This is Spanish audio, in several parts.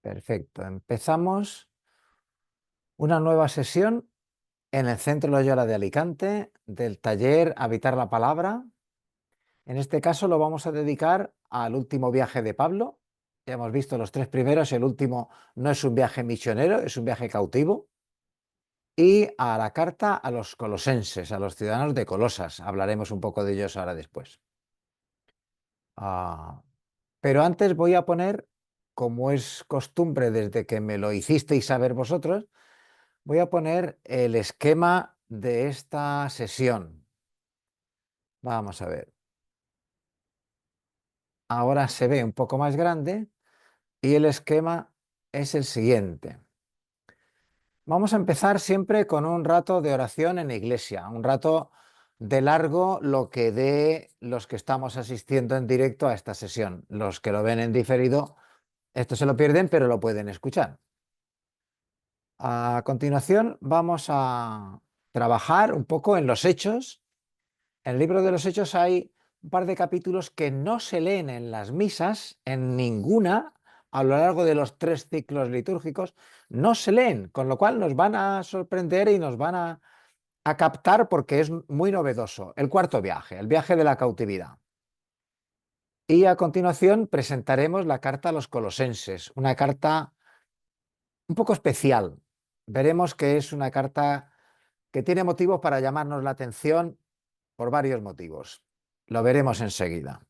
Perfecto. Empezamos una nueva sesión en el Centro Loyola de Alicante del taller Habitar la Palabra. En este caso lo vamos a dedicar al último viaje de Pablo. Ya hemos visto los tres primeros, el último no es un viaje misionero, es un viaje cautivo. Y a la carta a los colosenses, a los ciudadanos de Colosas. Hablaremos un poco de ellos ahora después. Pero antes voy a poner, como es costumbre desde que me lo hicisteis saber vosotros, voy a poner el esquema de esta sesión. Vamos a ver. Ahora se ve un poco más grande y el esquema es el siguiente. Vamos a empezar siempre con un rato de oración en iglesia, un rato de largo lo que dé los que estamos asistiendo en directo a esta sesión. Los que lo ven en diferido, esto se lo pierden, pero lo pueden escuchar. A continuación vamos a trabajar un poco en los Hechos. En el libro de los Hechos hay un par de capítulos que no se leen en las misas, en ninguna, a lo largo de los 3 ciclos litúrgicos, no se leen, con lo cual nos van a sorprender y nos van a captar porque es muy novedoso. El cuarto viaje, el viaje de la cautividad. Y a continuación presentaremos la carta a los colosenses, una carta un poco especial. Veremos que es una carta que tiene motivos para llamarnos la atención por varios motivos. Lo veremos enseguida.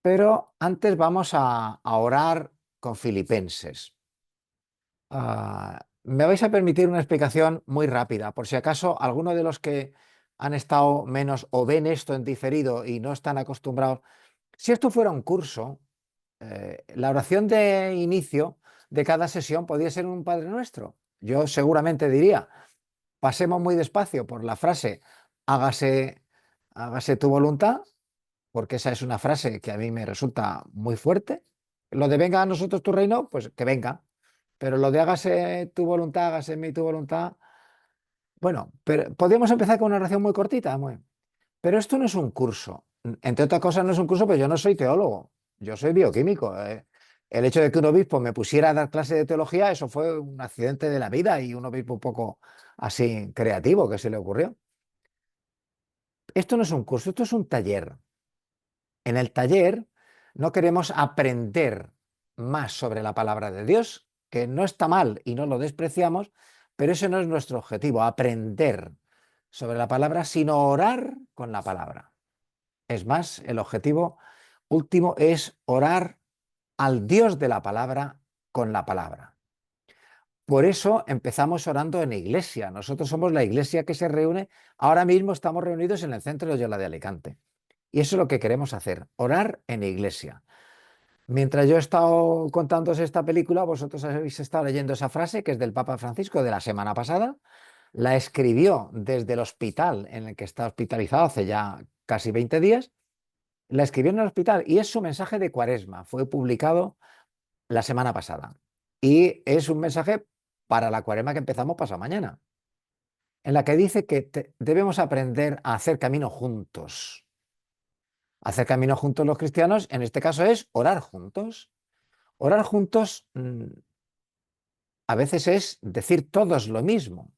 Pero antes vamos a orar con Filipenses. Me vais a permitir una explicación muy rápida, por si acaso alguno de los que han estado menos o ven esto en diferido y no están acostumbrados. Si esto fuera un curso, la oración de inicio de cada sesión podría ser un Padre Nuestro. Yo seguramente diría, pasemos muy despacio por la frase, hágase tu voluntad, porque esa es una frase que a mí me resulta muy fuerte. Lo de venga a nosotros tu reino, pues que venga. Pero lo de hágase tu voluntad, hágase en mí tu voluntad. Bueno, pero podríamos empezar con una oración muy cortita. Pero esto no es un curso. Entre otras cosas, no es un curso, pero yo no soy teólogo. Yo soy bioquímico. El hecho de que un obispo me pusiera a dar clase de teología, eso fue un accidente de la vida y un obispo un poco así creativo que se le ocurrió. Esto no es un curso, esto es un taller. En el taller no queremos aprender más sobre la palabra de Dios, que no está mal y no lo despreciamos, pero ese no es nuestro objetivo, aprender sobre la palabra, sino orar con la palabra. Es más, el objetivo último es orar al Dios de la palabra con la palabra. Por eso empezamos orando en iglesia. Nosotros somos la iglesia que se reúne. Ahora mismo estamos reunidos en el Centro Loyola de Alicante. Y eso es lo que queremos hacer, orar en iglesia. Mientras yo he estado contándoos esta película, vosotros habéis estado leyendo esa frase que es del Papa Francisco de la semana pasada. La escribió desde el hospital en el que está hospitalizado hace ya casi 20 días. La escribió en el hospital y es su mensaje de Cuaresma. Fue publicado la semana pasada. Y es un mensaje para la Cuaresma que empezamos pasado mañana, en la que dice que debemos aprender a hacer camino juntos. Hacer camino juntos los cristianos, en este caso, es orar juntos. Orar juntos a veces es decir todos lo mismo,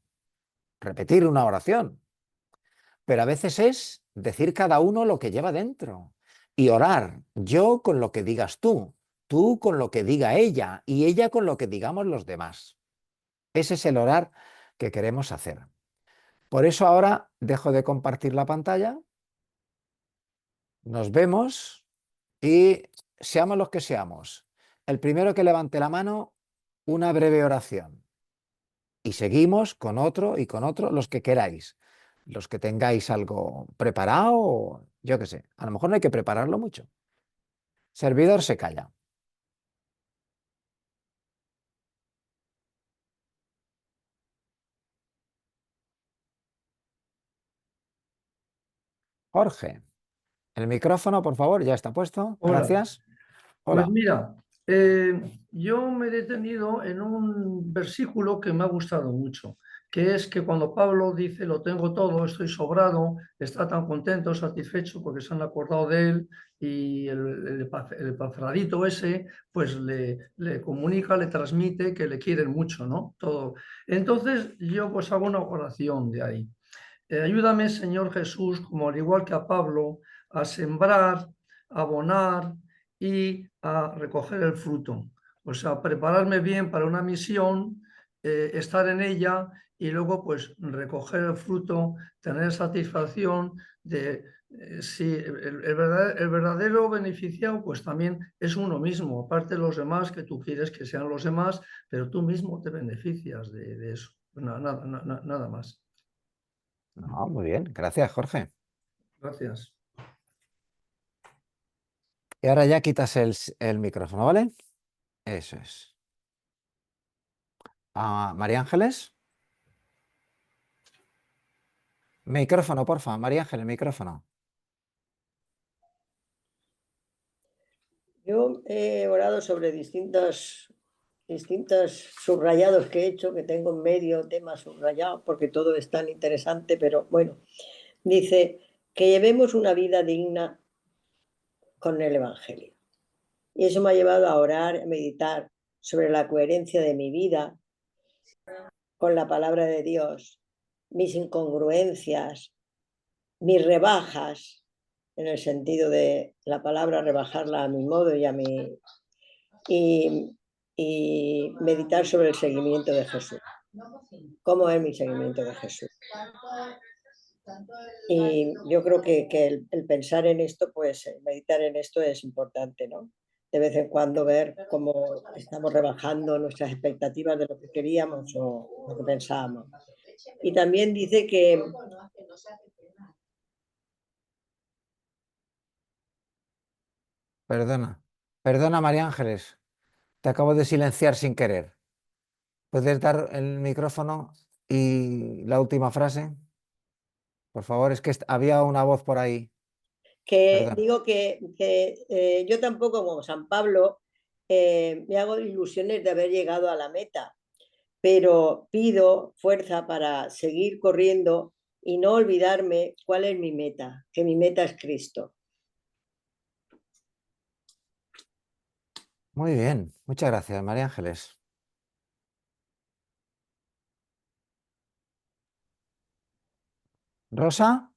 repetir una oración, pero a veces es decir cada uno lo que lleva dentro y orar, yo con lo que digas tú con lo que diga ella y ella con lo que digamos los demás. Ese es el orar que queremos hacer. Por eso ahora dejo de compartir la pantalla, nos vemos y seamos los que seamos. El primero que levante la mano, una breve oración. Y seguimos con otro y con otro, los que queráis. Los que tengáis algo preparado, yo qué sé. A lo mejor no hay que prepararlo mucho. Servidor se calla. Jorge, el micrófono, por favor, ya está puesto. Hola, Gracias. pues Hola. mira, yo me he detenido en un versículo que me ha gustado mucho, que es que cuando Pablo dice lo tengo todo, estoy sobrado, está tan contento, satisfecho porque se han acordado de él y el Epafrodito ese pues le comunica, le transmite que le quieren mucho, ¿no? Todo. Entonces yo pues hago una oración de ahí. Ayúdame, Señor Jesús, como al igual que a Pablo, a sembrar, a abonar y a recoger el fruto. O sea, prepararme bien para una misión, estar en ella y luego pues recoger el fruto, tener satisfacción de si el verdadero beneficiado pues también es uno mismo, aparte de los demás que tú quieres que sean los demás, pero tú mismo te beneficias de eso. Nada más. No, muy bien, gracias, Jorge. Gracias. Y ahora ya quitas el micrófono, ¿vale? Eso es. María Ángeles. Micrófono, porfa. María Ángeles, micrófono. Yo he orado sobre distintos subrayados que he hecho, que tengo en medio temas subrayados, porque todo es tan interesante, pero bueno, dice que llevemos una vida digna con el Evangelio. Y eso me ha llevado a orar, a meditar sobre la coherencia de mi vida con la palabra de Dios, mis incongruencias, mis rebajas, en el sentido de la palabra rebajarla a mi modo y a mi y, y meditar sobre el seguimiento de Jesús. ¿Cómo es mi seguimiento de Jesús? Y yo creo que el pensar en esto, pues meditar en esto es importante, ¿no? De vez en cuando ver cómo estamos rebajando nuestras expectativas de lo que queríamos o lo que pensábamos. Y también dice que Perdona. Perdona, María Ángeles. Te acabo de silenciar sin querer. ¿Puedes dar el micrófono y la última frase? Por favor, es que había una voz por ahí. Perdona. digo que yo tampoco, como San Pablo, me hago ilusiones de haber llegado a la meta, pero pido fuerza para seguir corriendo y no olvidarme cuál es mi meta, que mi meta es Cristo. Muy bien. Muchas gracias, María Ángeles. Rosa,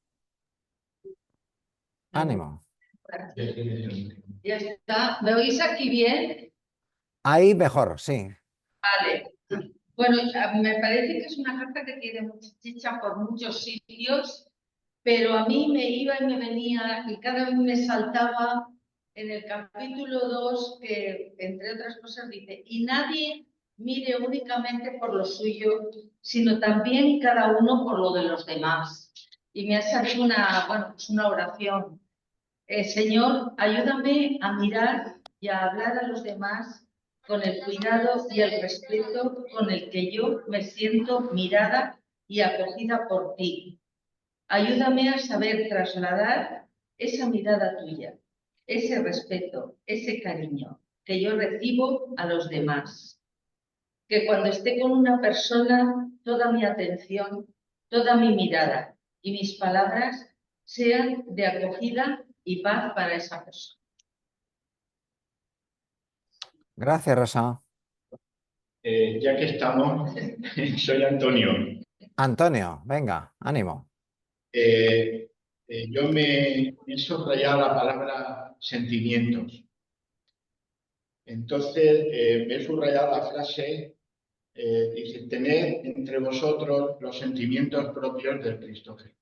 ánimo. Ya está. ¿Me oís aquí bien? Ahí mejor, sí. Vale. Bueno, me parece que es una carta que tiene mucha chicha por muchos sitios, pero a mí me iba y me venía y cada vez me saltaba en el capítulo 2 que, entre otras cosas, dice, y nadie mire únicamente por lo suyo, sino también cada uno por lo de los demás. Y me ha salido bueno, pues una oración. Señor, ayúdame a mirar y a hablar a los demás con el cuidado y el respeto con el que yo me siento mirada y acogida por ti. Ayúdame a saber trasladar esa mirada tuya, ese respeto, ese cariño que yo recibo a los demás. Que cuando esté con una persona, toda mi atención, toda mi mirada y mis palabras sean de acogida y paz para esa persona. Gracias, Rosa. Ya que estamos, soy Antonio. Antonio, venga, ánimo. Yo me he subrayado la palabra sentimientos. Entonces, me he subrayado la frase, dice, tened entre vosotros los sentimientos propios del Cristo Jesús.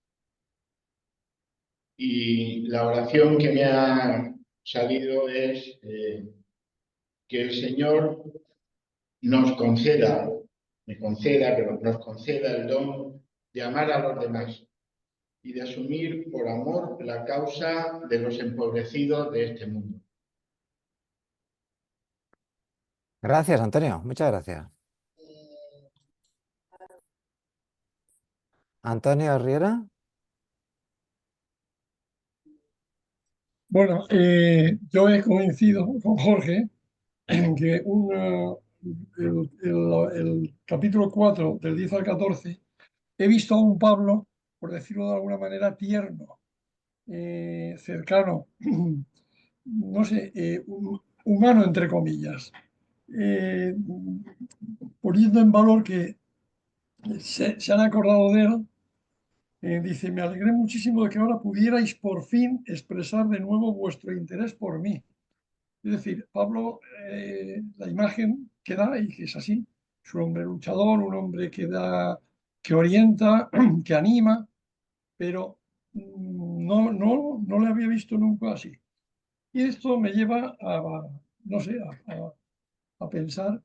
Y la oración que me ha salido es que el Señor nos conceda, pero nos conceda el don de amar a los demás y de asumir por amor la causa de los empobrecidos de este mundo. Gracias, Antonio. Muchas gracias. Antonio Riera. Bueno, yo he coincidido con Jorge en que el capítulo 4, del 10 al 14, he visto a un Pablo, por decirlo de alguna manera, tierno, cercano, no sé, humano, entre comillas, poniendo en valor que se han acordado de él. Dice, me alegré muchísimo de que ahora pudierais por fin expresar de nuevo vuestro interés por mí. Es decir, Pablo, la imagen que da, y que es así, es un hombre luchador, un hombre que da, que orienta, que anima, pero no le había visto nunca así. Y esto me lleva no sé, a pensar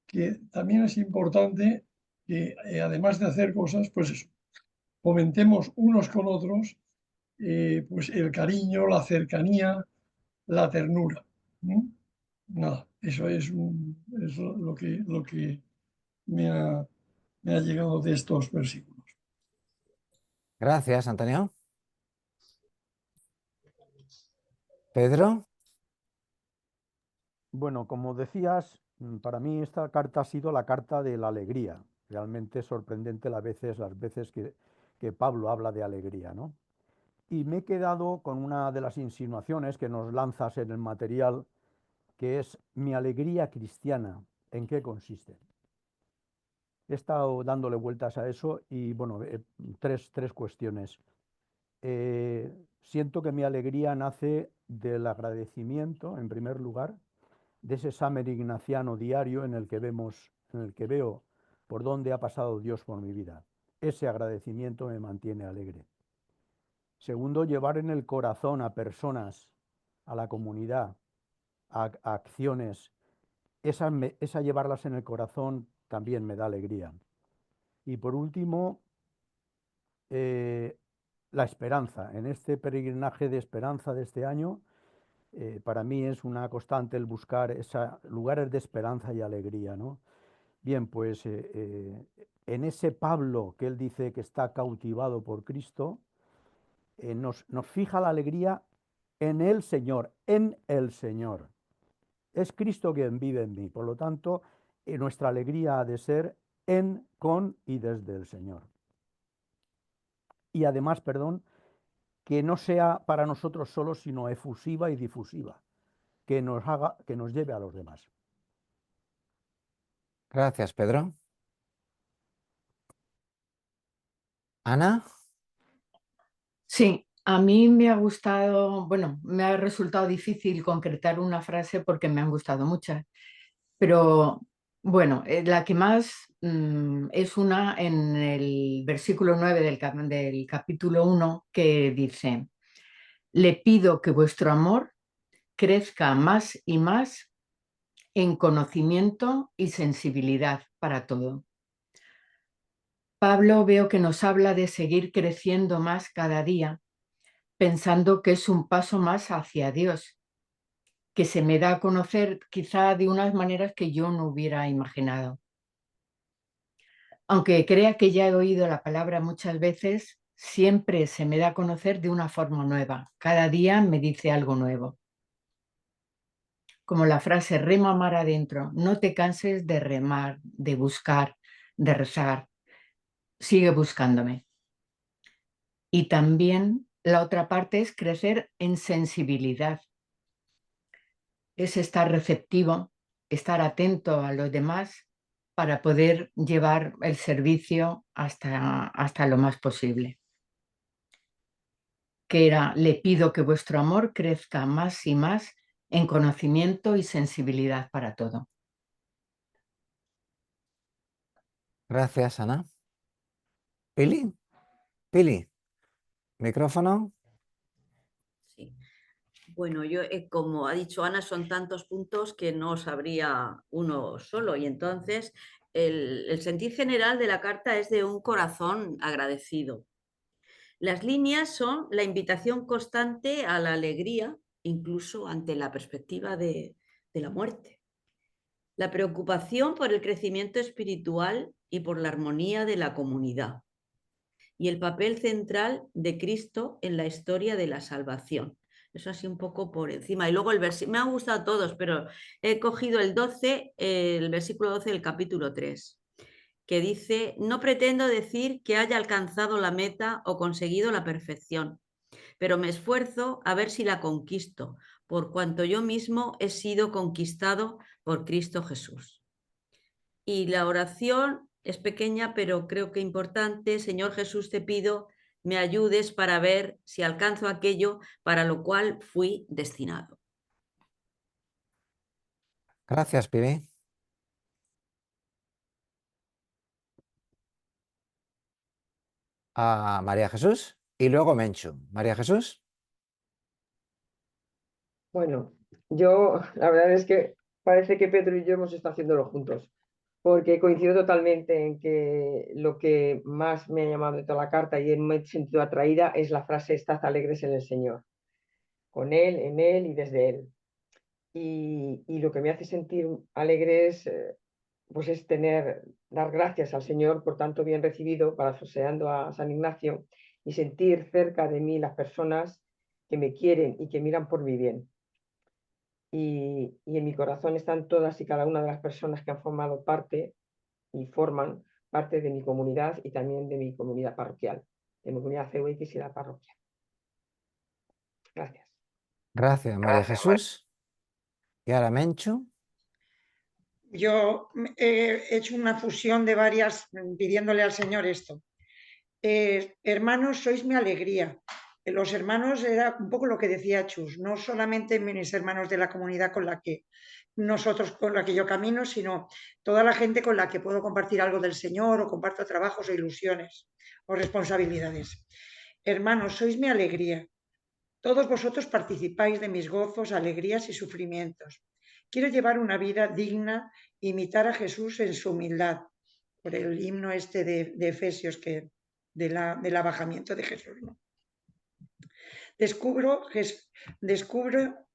que también es importante que, además de hacer cosas, pues eso, fomentemos unos con otros, pues el cariño, la cercanía, la ternura. Nada, eso es lo que me ha llegado de estos versículos. Gracias, Antonio. Pedro. Bueno, como decías, para mí esta carta ha sido la carta de la alegría. Realmente sorprendente las veces que Pablo habla de alegría, ¿no? Y me he quedado con una de las insinuaciones que nos lanzas en el material, que es mi alegría cristiana. ¿En qué consiste? He estado dándole vueltas a eso y, bueno, tres cuestiones. Siento que mi alegría nace del agradecimiento, en primer lugar, de ese examen ignaciano diario en el que veo por dónde ha pasado Dios por mi vida. Ese agradecimiento me mantiene alegre. Segundo, llevar en el corazón a personas, a la comunidad, a acciones, esa llevarlas en el corazón también me da alegría. Y por último, la esperanza. En este peregrinaje de esperanza de este año, para mí es una constante el buscar lugares de esperanza y alegría, ¿no? Bien, pues en ese Pablo que él dice que está cautivado por Cristo, nos fija la alegría en el Señor, en el Señor. Es Cristo quien vive en mí, por lo tanto, nuestra alegría ha de ser en, con y desde el Señor. Y además, perdón, que no sea para nosotros solos, sino efusiva y difusiva, que nos lleve a los demás. Gracias, Pedro. Ana. Sí, a mí me ha gustado, bueno, me ha resultado difícil concretar una frase porque me han gustado muchas, pero bueno, la que más es una en el versículo 9 del capítulo 1 que dice, le pido que vuestro amor crezca más y más en conocimiento y sensibilidad para todo. Pablo veo que nos habla de seguir creciendo más cada día, pensando que es un paso más hacia Dios, que se me da a conocer quizá de unas maneras que yo no hubiera imaginado. Aunque crea que ya he oído la palabra muchas veces, siempre se me da a conocer de una forma nueva. Cada día me dice algo nuevo. Como la frase rema mar adentro, no te canses de remar, de buscar, de rezar. Sigue buscándome. Y también la otra parte es crecer en sensibilidad. Es estar receptivo, estar atento a los demás para poder llevar el servicio hasta lo más posible. Que era, le pido que vuestro amor crezca más y más en conocimiento y sensibilidad para todo. Gracias, Ana. Pili. Pili. Micrófono. Sí. Bueno, yo, como ha dicho Ana, son tantos puntos que no sabría uno solo. Y entonces el sentir general de la carta es de un corazón agradecido. Las líneas son la invitación constante a la alegría, incluso ante la perspectiva de la muerte. La preocupación por el crecimiento espiritual y por la armonía de la comunidad. Y el papel central de Cristo en la historia de la salvación. Eso así un poco por encima. Y luego el versículo, me han gustado todos, pero he cogido el 12, el versículo 12 del capítulo 3, que dice: no pretendo decir que haya alcanzado la meta o conseguido la perfección, pero me esfuerzo a ver si la conquisto, por cuanto yo mismo he sido conquistado por Cristo Jesús. Y la oración es pequeña, pero creo que importante. Señor Jesús, te pido me ayudes para ver si alcanzo aquello para lo cual fui destinado. Gracias, Pibi. A María Jesús y luego Menchu. María Jesús. Bueno, yo la verdad es que parece que Pedro y yo hemos estado haciéndolo juntos, porque coincido totalmente en que lo que más me ha llamado de toda la carta y me he sentido atraída es la frase "estad alegres en el Señor", con Él, en Él y desde Él. Y lo que me hace sentir alegre es, pues es dar gracias al Señor por tanto bien recibido, parafraseando a San Ignacio, y sentir cerca de mí las personas que me quieren y que miran por mi bien. Y en mi corazón están todas y cada una de las personas que han formado parte y forman parte de mi comunidad y también de mi comunidad parroquial, de mi comunidad CUX y la parroquia. Gracias. Gracias, María Jesús. Y ahora Menchu. Yo he hecho una fusión de varias pidiéndole al Señor esto. Hermanos, sois mi alegría. Los hermanos era un poco lo que decía Chus, no solamente mis hermanos de la comunidad con la que yo camino, sino toda la gente con la que puedo compartir algo del Señor o comparto trabajos o ilusiones o responsabilidades. Hermanos, sois mi alegría. Todos vosotros participáis de mis gozos, alegrías y sufrimientos. Quiero llevar una vida digna, imitar a Jesús en su humildad, por el himno este de Efesios, del abajamiento de Jesús, ¿no? Descubro,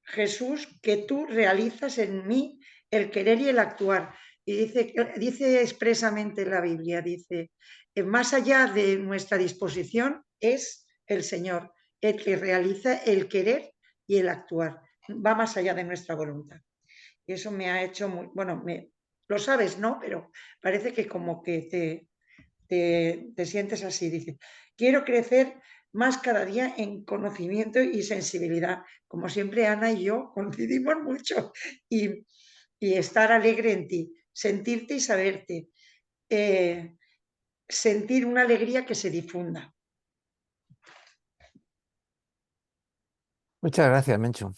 Jesús, que tú realizas en mí el querer y el actuar. Y dice expresamente en la Biblia, dice, más allá de nuestra disposición es el Señor, el que realiza el querer y el actuar. Va más allá de nuestra voluntad. Y eso me ha hecho muy, bueno, lo sabes, ¿no? Pero parece que como que te sientes así. Dice, quiero crecer más cada día en conocimiento y sensibilidad. Como siempre, Ana y yo coincidimos mucho. Y estar alegre en ti, sentirte y saberte. Sentir una alegría que se difunda. Muchas gracias, Menchu.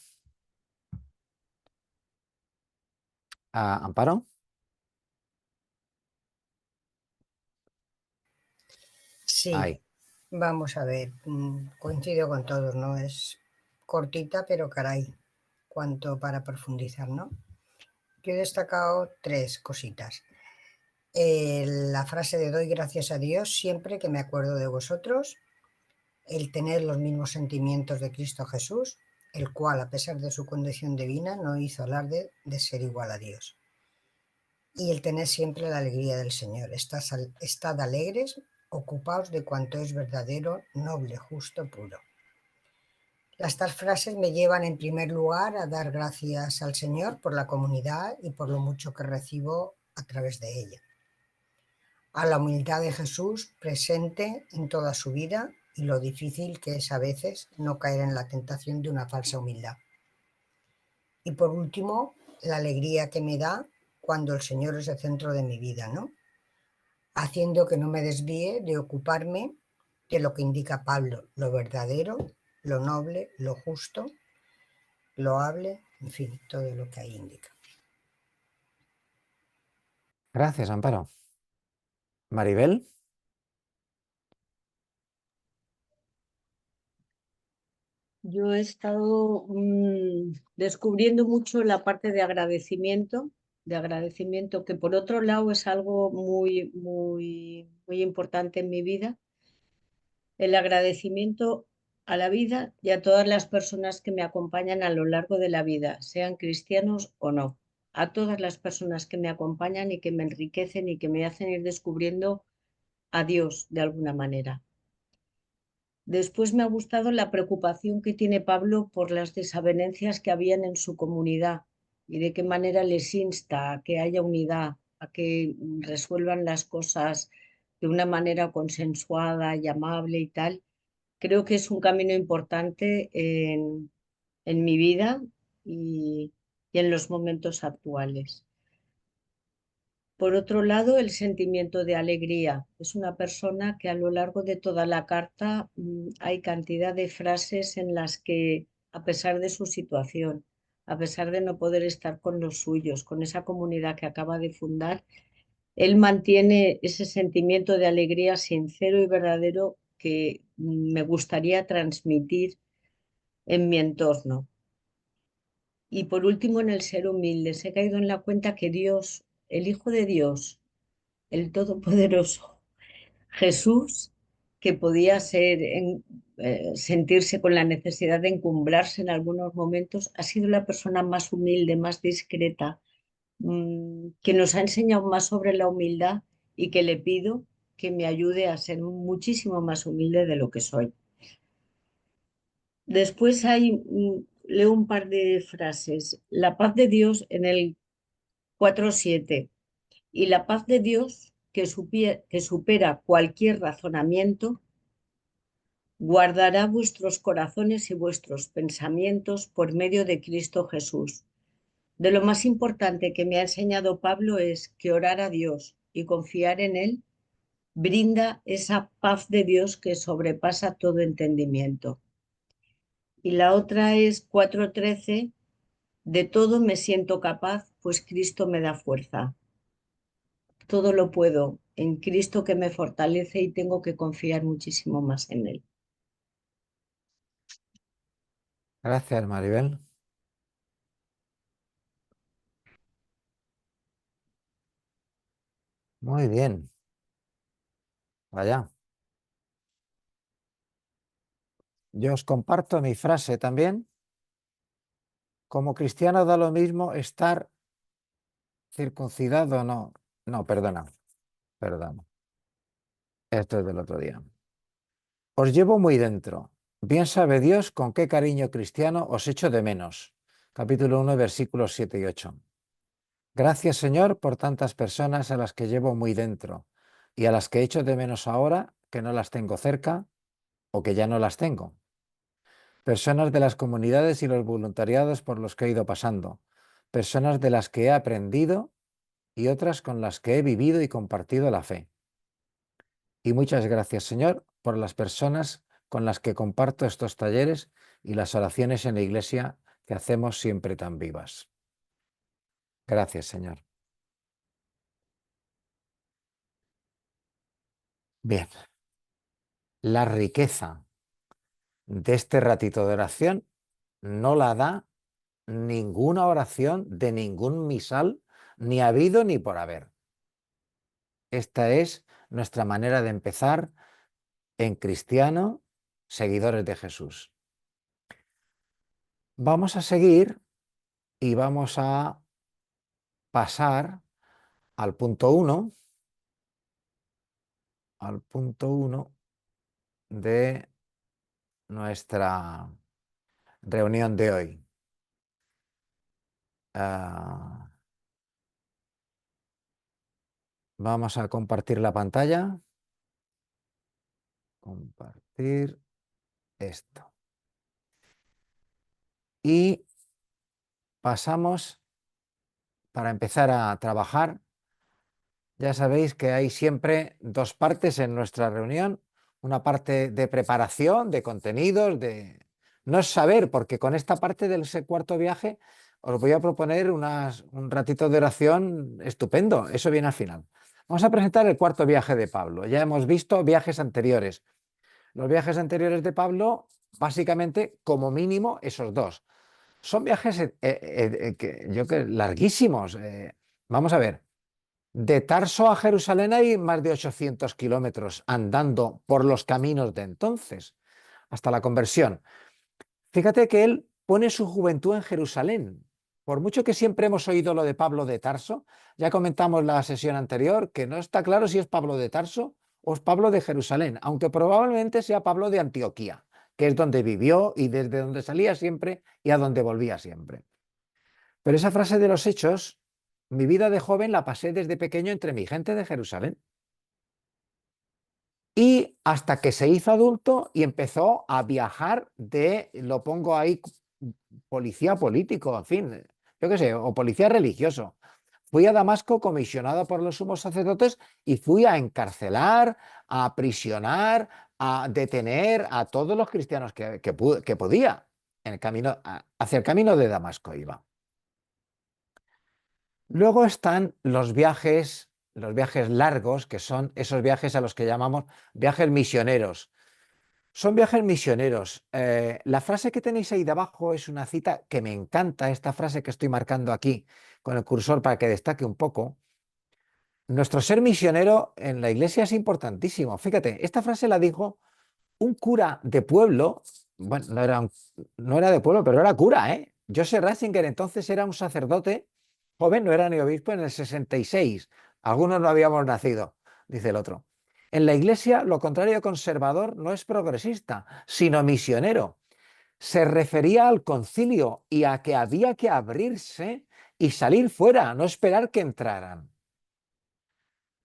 Amparo. Sí, Ay. vamos a ver, coincido con todos, ¿no? Es cortita, pero caray, cuanto para profundizar, ¿no? Yo he destacado 3 cositas. La frase de doy gracias a Dios siempre que me acuerdo de vosotros, el tener los mismos sentimientos de Cristo Jesús, el cual, a pesar de su condición divina, no hizo alarde de ser igual a Dios. Y el tener siempre la alegría del Señor. Estad alegres, ocupaos de cuanto es verdadero, noble, justo, puro. Estas frases me llevan en primer lugar a dar gracias al Señor por la comunidad y por lo mucho que recibo a través de ella. A la humildad de Jesús presente en toda su vida y lo difícil que es a veces no caer en la tentación de una falsa humildad. Y por último, la alegría que me da cuando el Señor es el centro de mi vida, ¿no? Haciendo que no me desvíe de ocuparme de lo que indica Pablo, lo verdadero, lo noble, lo justo, loable, en fin, todo lo que ahí indica. Gracias, Amparo. Maribel. Yo he estado descubriendo mucho la parte de agradecimiento, que por otro lado es algo muy, muy, muy importante en mi vida. El agradecimiento a la vida y a todas las personas que me acompañan a lo largo de la vida, sean cristianos o no. A todas las personas que me acompañan y que me enriquecen y que me hacen ir descubriendo a Dios de alguna manera. Después me ha gustado la preocupación que tiene Pablo por las desavenencias que habían en su comunidad y de qué manera les insta a que haya unidad, a que resuelvan las cosas de una manera consensuada y amable y tal. Creo que es un camino importante en mi vida y en los momentos actuales. Por otro lado, el sentimiento de alegría. Es una persona que a lo largo de toda la carta hay cantidad de frases en las que, a pesar de su situación, a pesar de no poder estar con los suyos, con esa comunidad que acaba de fundar, él mantiene ese sentimiento de alegría sincero y verdadero que me gustaría transmitir en mi entorno. Y por último, en el ser humildes, he caído en la cuenta que Dios, el Hijo de Dios, el Todopoderoso, Jesús, que podía sentirse con la necesidad de encumbrarse en algunos momentos, ha sido la persona más humilde, más discreta, que nos ha enseñado más sobre la humildad y que le pido que me ayude a ser muchísimo más humilde de lo que soy. Después leo un par de frases. La paz de Dios en el 4:7. Y la paz de Dios que supera cualquier razonamiento, guardará vuestros corazones y vuestros pensamientos por medio de Cristo Jesús. De lo más importante que me ha enseñado Pablo es que orar a Dios y confiar en Él brinda esa paz de Dios que sobrepasa todo entendimiento. Y la otra es 4:13, de todo me siento capaz, pues Cristo me da fuerza. Todo lo puedo en Cristo que me fortalece y tengo que confiar muchísimo más en Él. Gracias, Maribel. Muy bien. Vaya. Yo os comparto mi frase también. Como cristiano da lo mismo estar circuncidado o no. No, perdona. Esto es del otro día. Os llevo muy dentro. Bien sabe Dios con qué cariño cristiano os echo de menos. Capítulo 1, versículos 7 y 8. Gracias, Señor, por tantas personas a las que llevo muy dentro y a las que echo de menos ahora que no las tengo cerca o que ya no las tengo. Personas de las comunidades y los voluntariados por los que he ido pasando. Personas de las que he aprendido y otras con las que he vivido y compartido la fe. Y muchas gracias, Señor, por las personas con las que comparto estos talleres y las oraciones en la iglesia que hacemos siempre tan vivas. Gracias, Señor. Bien. La riqueza de este ratito de oración no la da ninguna oración de ningún misal, ni habido ni por haber. Esta es nuestra manera de empezar en cristiano, seguidores de Jesús. Vamos a seguir y vamos a pasar al punto 1, de nuestra reunión de hoy. Vamos a compartir la pantalla. Compartir esto. Y pasamos, para empezar a trabajar, ya sabéis que hay siempre dos partes en nuestra reunión. Una parte de preparación, de contenidos, no es saber, porque con esta parte del cuarto viaje os voy a proponer un ratito de oración estupendo. Eso viene al final. Vamos a presentar el cuarto viaje de Pablo. Ya hemos visto viajes anteriores. Los viajes anteriores de Pablo, básicamente, como mínimo, esos dos. Son viajes larguísimos. Vamos a ver. De Tarso a Jerusalén hay más de 800 kilómetros andando por los caminos de entonces, hasta la conversión. Fíjate que él pone su juventud en Jerusalén. Por mucho que siempre hemos oído lo de Pablo de Tarso, ya comentamos la sesión anterior que no está claro si es Pablo de Tarso o es Pablo de Jerusalén, aunque probablemente sea Pablo de Antioquía, que es donde vivió y desde donde salía siempre y a donde volvía siempre. Pero esa frase de los Hechos, mi vida de joven la pasé desde pequeño entre mi gente de Jerusalén. Y hasta que se hizo adulto y empezó a viajar lo pongo ahí, policía político, en fin, yo qué sé, o policía religioso. Fui a Damasco comisionado por los sumos sacerdotes y fui a encarcelar, a aprisionar, a detener a todos los cristianos que podía. En el camino, hacia el camino de Damasco iba. Luego están los viajes largos, que son esos viajes a los que llamamos viajes misioneros. Son viajes misioneros. La frase que tenéis ahí de abajo es una cita que me encanta, esta frase que estoy marcando aquí con el cursor para que destaque un poco. Nuestro ser misionero en la iglesia es importantísimo. Fíjate, esta frase la dijo un cura de pueblo, bueno, no era de pueblo, pero era cura, ¿eh? Joseph Ratzinger entonces era un sacerdote joven, no era ni obispo, en el 66. Algunos no habíamos nacido, dice el otro. En la iglesia, lo contrario a conservador no es progresista, sino misionero. Se refería al concilio y a que había que abrirse y salir fuera, no esperar que entraran.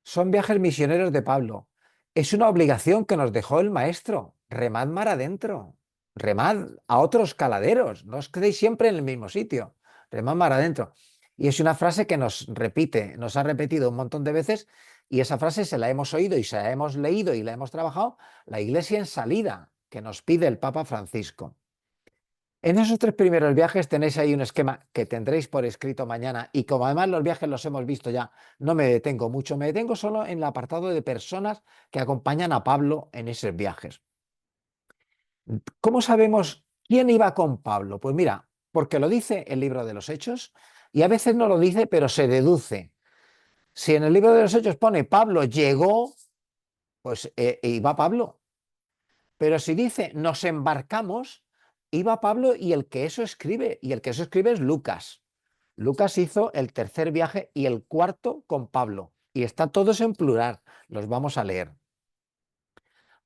Son viajes misioneros de Pablo. Es una obligación que nos dejó el maestro. Remad mar adentro. Remad a otros caladeros. No os quedéis siempre en el mismo sitio. Remad mar adentro. Y es una frase que nos ha repetido un montón de veces, y esa frase se la hemos oído y se la hemos leído y la hemos trabajado la Iglesia en salida, que nos pide el Papa Francisco. En esos 3 primeros viajes tenéis ahí un esquema que tendréis por escrito mañana, y como además los viajes los hemos visto ya, no me detengo mucho, me detengo solo en el apartado de personas que acompañan a Pablo en esos viajes. ¿Cómo sabemos quién iba con Pablo? Pues mira, porque lo dice el libro de los Hechos, y a veces no lo dice, pero se deduce. Si en el libro de los Hechos pone Pablo llegó, pues iba Pablo. Pero si dice nos embarcamos, iba Pablo y el que eso escribe, es Lucas. Lucas hizo el 3er viaje y el 4º con Pablo, y está todos en plural, los vamos a leer.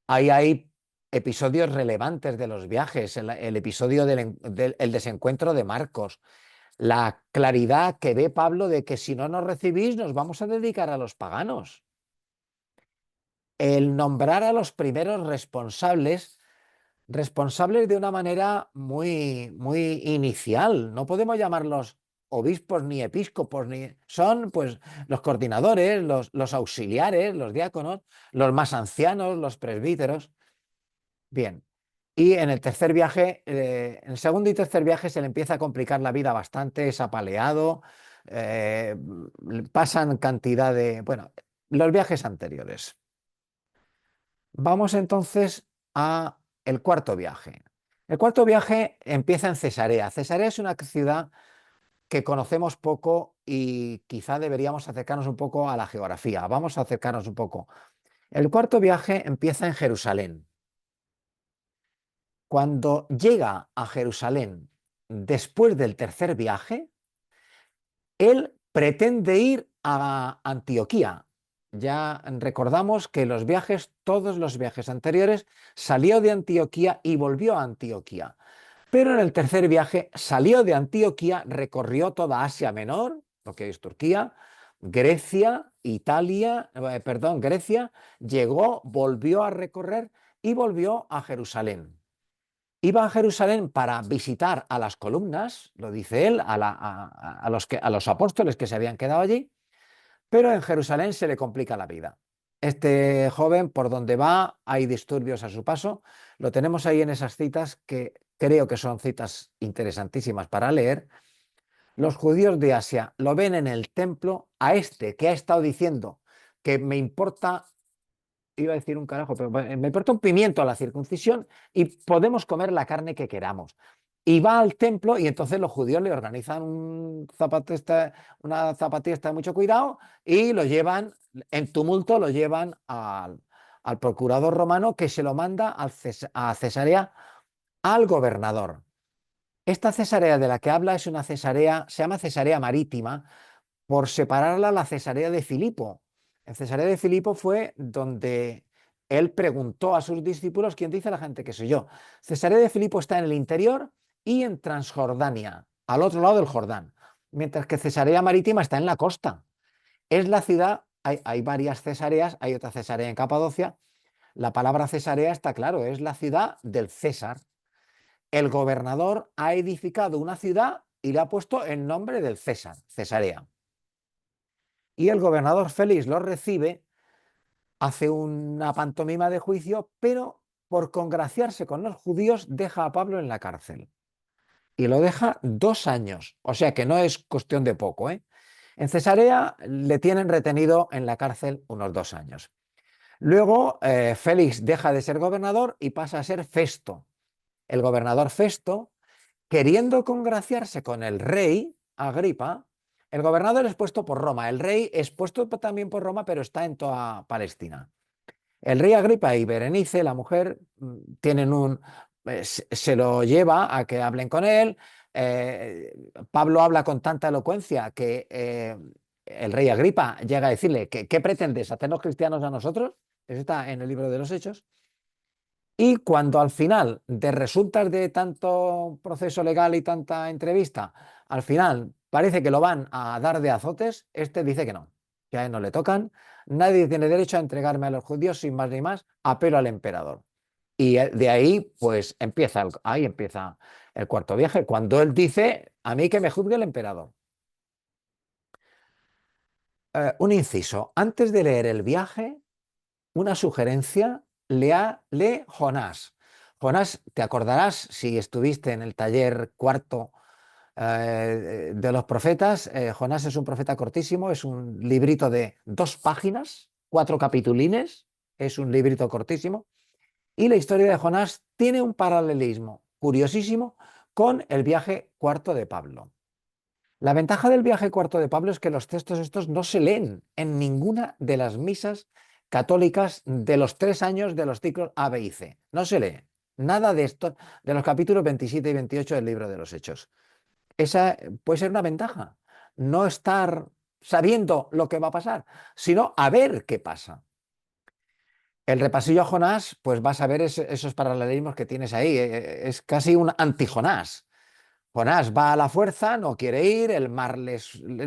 Ahí hay episodios relevantes de los viajes, el episodio del desencuentro de Marcos, la claridad que ve Pablo de que si no nos recibís nos vamos a dedicar a los paganos. El nombrar a los primeros responsables de una manera muy, muy inicial. No podemos llamarlos obispos ni episcopos, son pues los coordinadores, los auxiliares, los diáconos, los más ancianos, los presbíteros. Bien, y en el 3er viaje, en el 2º y 3er viaje se le empieza a complicar la vida bastante, es apaleado, pasan cantidad de, bueno, los viajes anteriores. Vamos entonces a el 4º viaje. El 4º viaje empieza en Cesarea. Cesarea es una ciudad que conocemos poco y quizá deberíamos acercarnos un poco a la geografía. Vamos a acercarnos un poco. El 4º viaje empieza en Jerusalén. Cuando llega a Jerusalén después del 3er viaje, él pretende ir a Antioquía. Ya recordamos que todos los viajes anteriores, salió de Antioquía y volvió a Antioquía. Pero en el 3er viaje salió de Antioquía, recorrió toda Asia Menor, lo que es Turquía, Grecia, Grecia, llegó, volvió a recorrer y volvió a Jerusalén. Iba a Jerusalén para visitar a las columnas, lo dice él, a los apóstoles que se habían quedado allí, pero en Jerusalén se le complica la vida. Este joven, por donde va, hay disturbios a su paso. Lo tenemos ahí en esas citas que creo que son citas interesantísimas para leer. Los judíos de Asia lo ven en el templo a este que ha estado diciendo que me importa, iba a decir un carajo, pero me importa un pimiento a la circuncisión y podemos comer la carne que queramos. Y va al templo y entonces los judíos le organizan una zapatista de mucho cuidado y lo llevan, en tumulto, lo llevan al procurador romano, que se lo manda a Cesarea al gobernador. Esta Cesarea de la que habla es una Cesarea, se llama Cesarea Marítima, por separarla a la Cesarea de Filipo. En Cesarea de Filipo fue donde él preguntó a sus discípulos: ¿quién dice la gente que soy yo? Cesarea de Filipo está en el interior y en Transjordania, al otro lado del Jordán, mientras que Cesarea Marítima está en la costa. Es la ciudad, hay varias Cesareas, hay otra Cesarea en Capadocia. La palabra Cesarea está claro, es la ciudad del César. El gobernador ha edificado una ciudad y le ha puesto el nombre del César, Cesarea. Y el gobernador Félix lo recibe, hace una pantomima de juicio, pero por congraciarse con los judíos deja a Pablo en la cárcel. Y lo deja 2 años, o sea que no es cuestión de poco, ¿eh? En Cesarea le tienen retenido en la cárcel unos 2 años. Luego Félix deja de ser gobernador y pasa a ser Festo. El gobernador Festo, queriendo congraciarse con el rey Agripa, el gobernador es puesto por Roma, el rey es puesto también por Roma, pero está en toda Palestina. El rey Agripa y Berenice, la mujer, tienen se lo lleva a que hablen con él. Pablo habla con tanta elocuencia que el rey Agripa llega a decirle: ¿qué pretendes? ¿Hacernos cristianos a nosotros? Eso está en el libro de los Hechos. Y cuando al final resultas de tanto proceso legal y tanta entrevista, al final parece que lo van a dar de azotes, este dice que no, que a él no le tocan, nadie tiene derecho a entregarme a los judíos sin más ni más, apelo al emperador. Y de ahí, pues empieza el cuarto viaje, cuando él dice: a mí que me juzgue el emperador. Un inciso, antes de leer el viaje, una sugerencia: lee Jonás. Jonás, te acordarás, si estuviste en el taller cuarto de los profetas, Jonás es un profeta cortísimo, es un librito de 2 páginas, 4 capitulines, es un librito cortísimo, y la historia de Jonás tiene un paralelismo curiosísimo con el viaje cuarto de Pablo. La ventaja del viaje cuarto de Pablo es que los textos estos no se leen en ninguna de las misas católicas de los 3 años de los ciclos A, B y C. No se lee nada de esto de los capítulos 27 y 28 del libro de los Hechos. Esa puede ser una ventaja, no estar sabiendo lo que va a pasar, sino a ver qué pasa. El repasillo a Jonás, pues vas a ver esos paralelismos que tienes ahí. Es casi un anti-Jonás. Jonás va a la fuerza, no quiere ir, el mar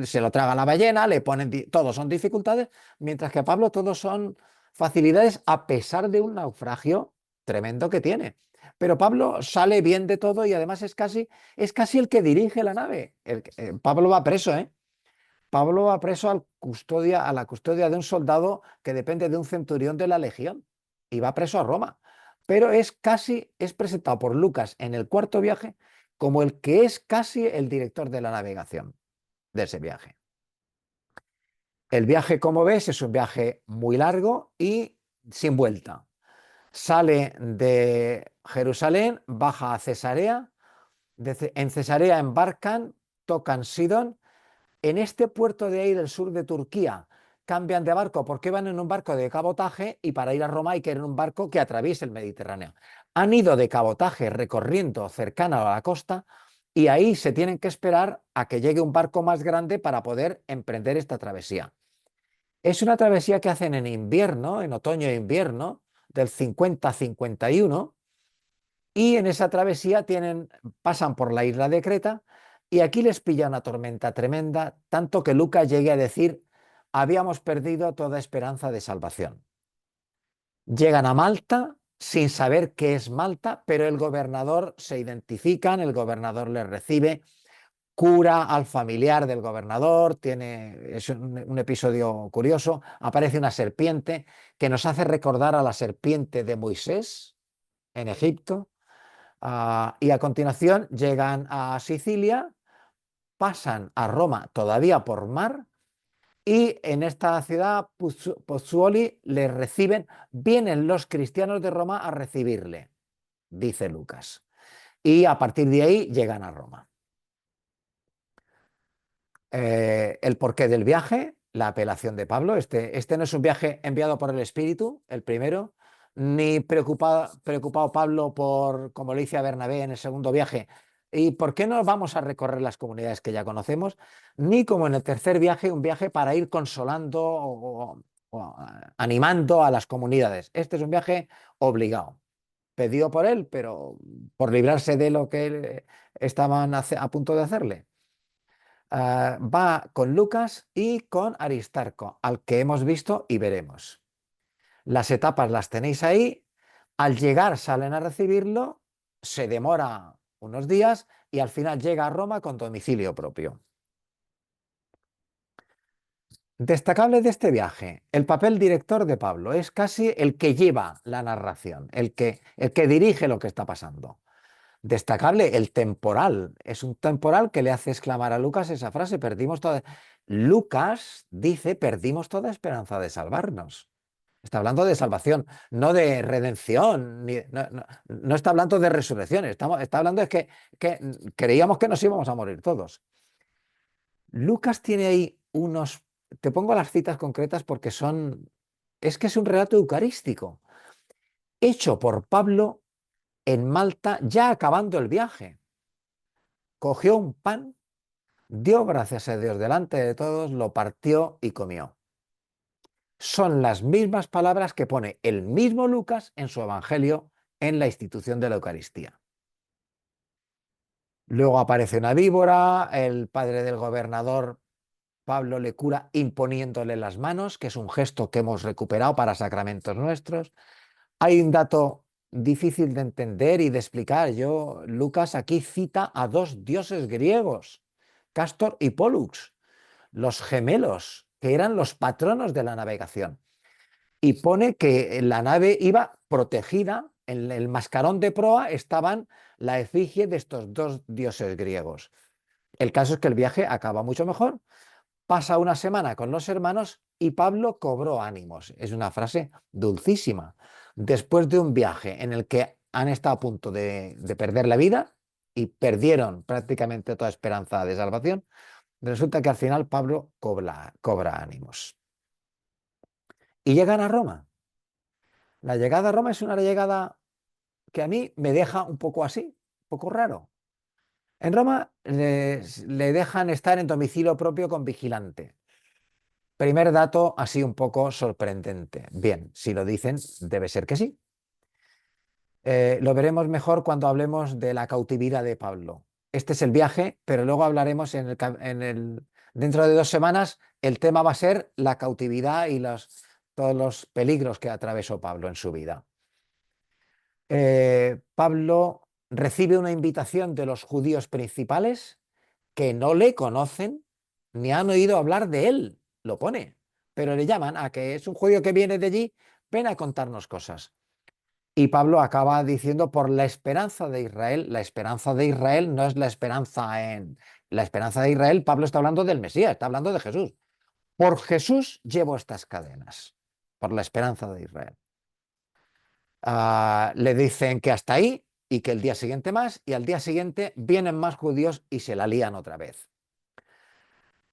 se lo traga la ballena, le ponen, todos son dificultades, mientras que Pablo todos son facilidades a pesar de un naufragio tremendo que tiene. Pero Pablo sale bien de todo y además es casi el que dirige la nave. Pablo va preso, ¿eh? Pablo va preso a la custodia de un soldado que depende de un centurión de la legión y va preso a Roma. Pero es presentado por Lucas en el cuarto viaje como el que es casi el director de la navegación de ese viaje. El viaje, como ves, es un viaje muy largo y sin vuelta. Sale de Jerusalén, baja a Cesarea, en Cesarea embarcan, tocan Sidón. En este puerto de ahí del sur de Turquía cambian de barco porque van en un barco de cabotaje y para ir a Roma hay que ir en un barco que atraviese el Mediterráneo. Han ido de cabotaje recorriendo cercana a la costa y ahí se tienen que esperar a que llegue un barco más grande para poder emprender esta travesía. Es una travesía que hacen en invierno, en otoño e invierno, del 50 a 51, y en esa travesía pasan por la isla de Creta y aquí les pilla una tormenta tremenda, tanto que Lucas llegue a decir: habíamos perdido toda esperanza de salvación. Llegan a Malta sin saber qué es Malta, pero el gobernador se identifican, el gobernador les recibe, cura al familiar del gobernador, es un episodio curioso, aparece una serpiente que nos hace recordar a la serpiente de Moisés en Egipto, y a continuación llegan a Sicilia, pasan a Roma todavía por mar y en esta ciudad, Pozzuoli, le reciben, vienen los cristianos de Roma a recibirle, dice Lucas, y a partir de ahí llegan a Roma. El porqué del viaje, la apelación de Pablo, este no es un viaje enviado por el Espíritu, el primero, ni preocupado Pablo por, como le dice a Bernabé en el segundo viaje, ¿y por qué no vamos a recorrer las comunidades que ya conocemos? Ni como en el tercer viaje, un viaje para ir consolando animando a las comunidades. Este es un viaje obligado, pedido por él, pero por librarse de lo que estaban a punto de hacerle. Va con Lucas y con Aristarco, al que hemos visto y veremos. Las etapas las tenéis ahí. Al llegar salen a recibirlo, se demora unos días y al final llega a Roma con domicilio propio. Destacable de este viaje, el papel director de Pablo es casi el que lleva la narración, el que dirige lo que está pasando. Destacable el temporal, es un temporal que le hace exclamar a Lucas esa frase, perdimos toda... Lucas dice, perdimos toda esperanza de salvarnos. Está hablando de salvación, no de redención, no está hablando de resurrección, está hablando de que creíamos que nos íbamos a morir todos. Lucas tiene ahí unos... Te pongo las citas concretas porque es que es un relato eucarístico, hecho por Pablo en Malta ya acabando el viaje. Cogió un pan, dio gracias a Dios delante de todos, lo partió y comió. Son las mismas palabras que pone el mismo Lucas en su Evangelio en la institución de la Eucaristía. Luego aparece una víbora, el padre del gobernador Pablo le cura imponiéndole las manos, que es un gesto que hemos recuperado para sacramentos nuestros. Hay un dato difícil de entender y de explicar. Lucas aquí cita a dos dioses griegos, Castor y Pólux, los gemelos, que eran los patronos de la navegación. Y pone que la nave iba protegida, en el mascarón de proa estaban la efigie de estos dos dioses griegos. El caso es que el viaje acaba mucho mejor. Pasa una semana con los hermanos y Pablo cobró ánimos. Es una frase dulcísima. Después de un viaje en el que han estado a punto de perder la vida y perdieron prácticamente toda esperanza de salvación, resulta que al final Pablo cobra ánimos. Y llegan a Roma. La llegada a Roma es una llegada que a mí me deja un poco así, un poco raro. En Roma le dejan estar en domicilio propio con vigilante. Primer dato así un poco sorprendente. Bien, si lo dicen, debe ser que sí. Lo veremos mejor cuando hablemos de la cautividad de Pablo. Este es el viaje, pero luego hablaremos dentro de 2 semanas, el tema va a ser la cautividad y todos los peligros que atravesó Pablo en su vida. Pablo recibe una invitación de los judíos principales que no le conocen ni han oído hablar de él. Lo pone, pero le llaman a que es un judío que viene de allí, ven a contarnos cosas. Y Pablo acaba diciendo por la esperanza de Israel. La esperanza de Israel no es la esperanza en... La esperanza de Israel, Pablo está hablando del Mesías, está hablando de Jesús. Por Jesús llevo estas cadenas, por la esperanza de Israel. Le dicen que hasta ahí y que el día siguiente más, y al día siguiente vienen más judíos y se la lían otra vez.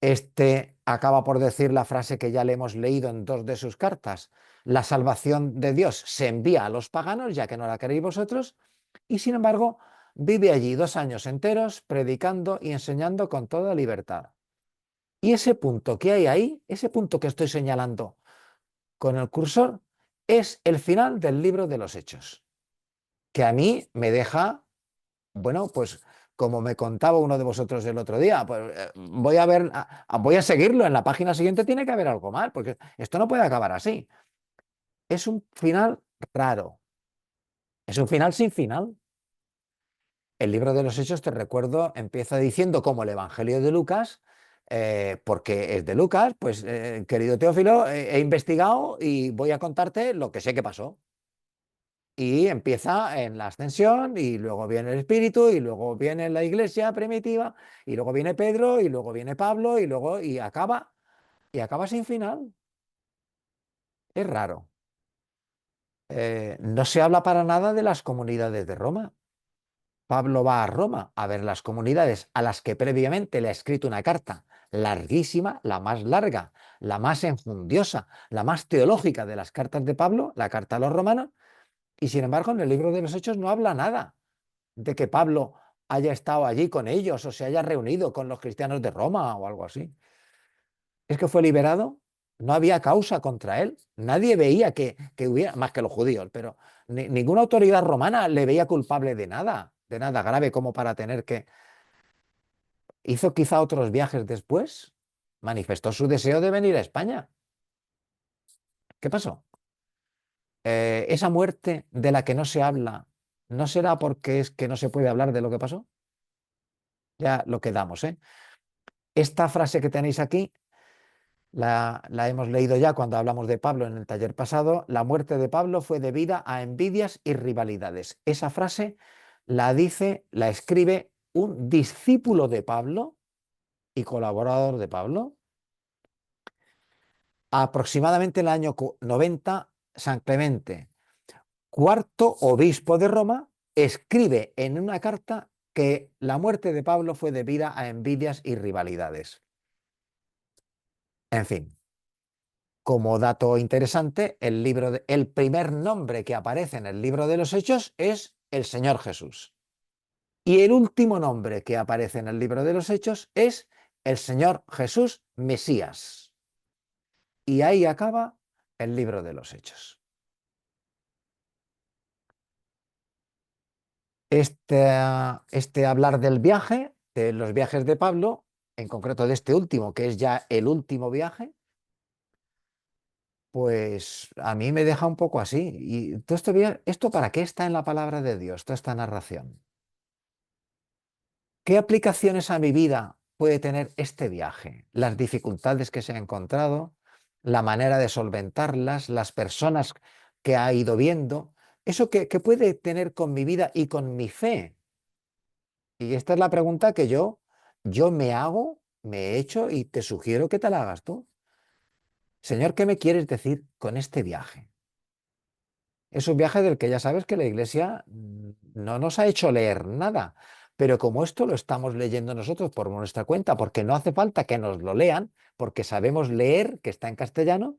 Este acaba por decir la frase que ya le hemos leído en 2 de sus cartas. La salvación de Dios se envía a los paganos, ya que no la queréis vosotros, y sin embargo vive allí 2 años enteros predicando y enseñando con toda libertad. Y ese punto que hay ahí, ese punto que estoy señalando con el cursor, es el final del libro de los Hechos, que a mí me deja, bueno, pues como me contaba uno de vosotros el otro día, pues voy a seguirlo, en la página siguiente tiene que haber algo mal, porque esto no puede acabar así. Es un final raro, es un final sin final. El libro de los Hechos, te recuerdo, empieza diciendo como el Evangelio de Lucas, porque es de Lucas, pues querido Teófilo, he investigado y voy a contarte lo que sé que pasó. Y empieza en la ascensión, y luego viene el Espíritu, y luego viene la iglesia primitiva, y luego viene Pedro, y luego viene Pablo, y acaba sin final. Es raro. No se habla para nada de las comunidades de Roma. Pablo va a Roma a ver las comunidades a las que previamente le ha escrito una carta larguísima, la más larga, la más enjundiosa, la más teológica de las cartas de Pablo, la carta a los romanos, y sin embargo en el libro de los Hechos no habla nada de que Pablo haya estado allí con ellos o se haya reunido con los cristianos de Roma o algo así. ¿Es que fue liberado? No había causa contra él. Nadie veía que hubiera, más que los judíos, pero ninguna autoridad romana le veía culpable de nada grave como para tener que... Hizo quizá otros viajes después, manifestó su deseo de venir a España. ¿Qué pasó? Esa muerte de la que no se habla, ¿no será porque es que no se puede hablar de lo que pasó? Ya lo quedamos, ¿eh? Esta frase que tenéis aquí la hemos leído ya cuando hablamos de Pablo en el taller pasado. La muerte de Pablo fue debida a envidias y rivalidades. Esa frase la dice, la escribe un discípulo de Pablo y colaborador de Pablo. Aproximadamente en el año 90, San Clemente, cuarto obispo de Roma, escribe en una carta que la muerte de Pablo fue debida a envidias y rivalidades. En fin, como dato interesante, el primer nombre que aparece en el libro de los Hechos es el Señor Jesús. Y el último nombre que aparece en el libro de los Hechos es el Señor Jesús Mesías. Y ahí acaba el libro de los Hechos. Este hablar del viaje, de los viajes de Pablo, en concreto de este último, que es ya el último viaje, pues a mí me deja un poco así. ¿Y todo esto para qué está en la palabra de Dios, toda esta narración? ¿Qué aplicaciones a mi vida puede tener este viaje? Las dificultades que se ha encontrado, la manera de solventarlas, las personas que ha ido viendo, eso que puede tener con mi vida y con mi fe. Y esta es la pregunta que yo me hago, me he hecho y te sugiero que te la hagas tú. Señor, ¿qué me quieres decir con este viaje? Es un viaje del que ya sabes que la Iglesia no nos ha hecho leer nada, pero como esto lo estamos leyendo nosotros por nuestra cuenta, porque no hace falta que nos lo lean, porque sabemos leer, que está en castellano,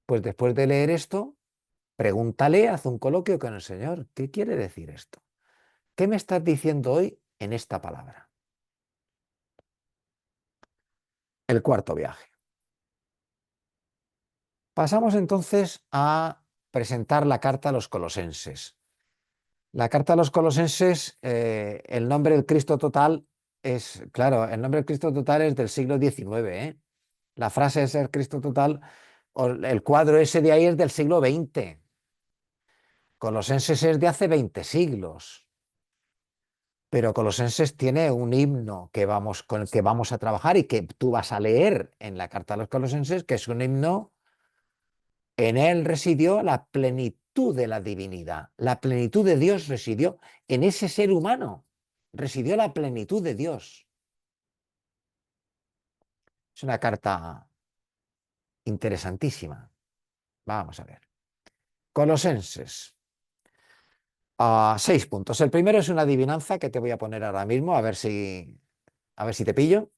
pues después de leer esto, pregúntale, haz un coloquio con el Señor. ¿Qué quiere decir esto? ¿Qué me estás diciendo hoy en esta palabra? El cuarto viaje. Pasamos entonces a presentar la carta a los colosenses. La carta a los colosenses, el nombre del Cristo total es, claro, el nombre del Cristo total es del siglo XIX, ¿eh? La frase es el Cristo total, o el cuadro ese de ahí es del siglo XX. Colosenses es de hace 20 siglos. Pero Colosenses tiene un himno con el que vamos a trabajar y que tú vas a leer en la carta a los Colosenses, que es un himno. En él residió la plenitud de la divinidad. La plenitud de Dios residió en ese ser humano. Residió la plenitud de Dios. Es una carta interesantísima. Vamos a ver. Colosenses. 6 puntos. El primero es una adivinanza que te voy a poner ahora mismo, a ver si te pillo.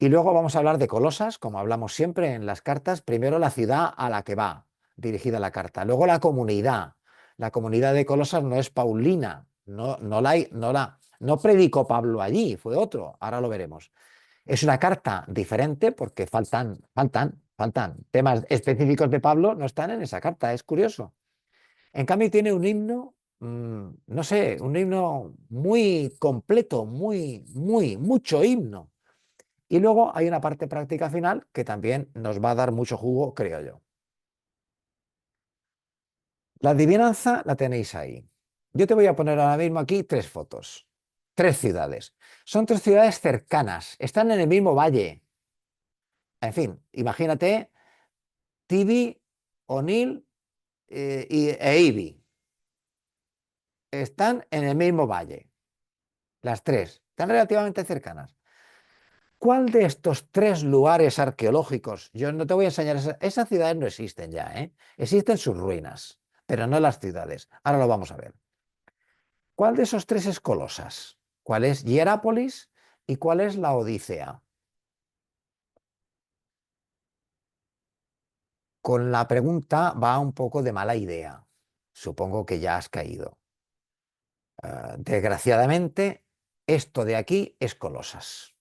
Y luego vamos a hablar de Colosas, como hablamos siempre en las cartas. Primero la ciudad a la que va dirigida la carta. Luego la comunidad. La comunidad de Colosas no es paulina. No predicó Pablo allí, fue otro. Ahora lo veremos. Es una carta diferente porque faltan temas específicos de Pablo, no están en esa carta. Es curioso. En cambio tiene un himno, no sé, un himno muy completo, mucho himno. Y luego hay una parte práctica final que también nos va a dar mucho jugo, creo yo. La adivinanza la tenéis ahí. Yo te voy a poner ahora mismo aquí 3 fotos. 3 ciudades. Son 3 ciudades cercanas. Están en el mismo valle. En fin, imagínate Tibi, Onil e Ibi. Están en el mismo valle. Las 3. Están relativamente cercanas. ¿Cuál de estos 3 lugares arqueológicos? Yo no te voy a enseñar, esas ciudades no existen ya, ¿eh? Existen sus ruinas, pero no las ciudades. Ahora lo vamos a ver. ¿Cuál de esos 3 es Colosas? ¿Cuál es Hierápolis y cuál es la Odisea? Con la pregunta va un poco de mala idea. Supongo que ya has caído. Desgraciadamente, esto de aquí es Colosas.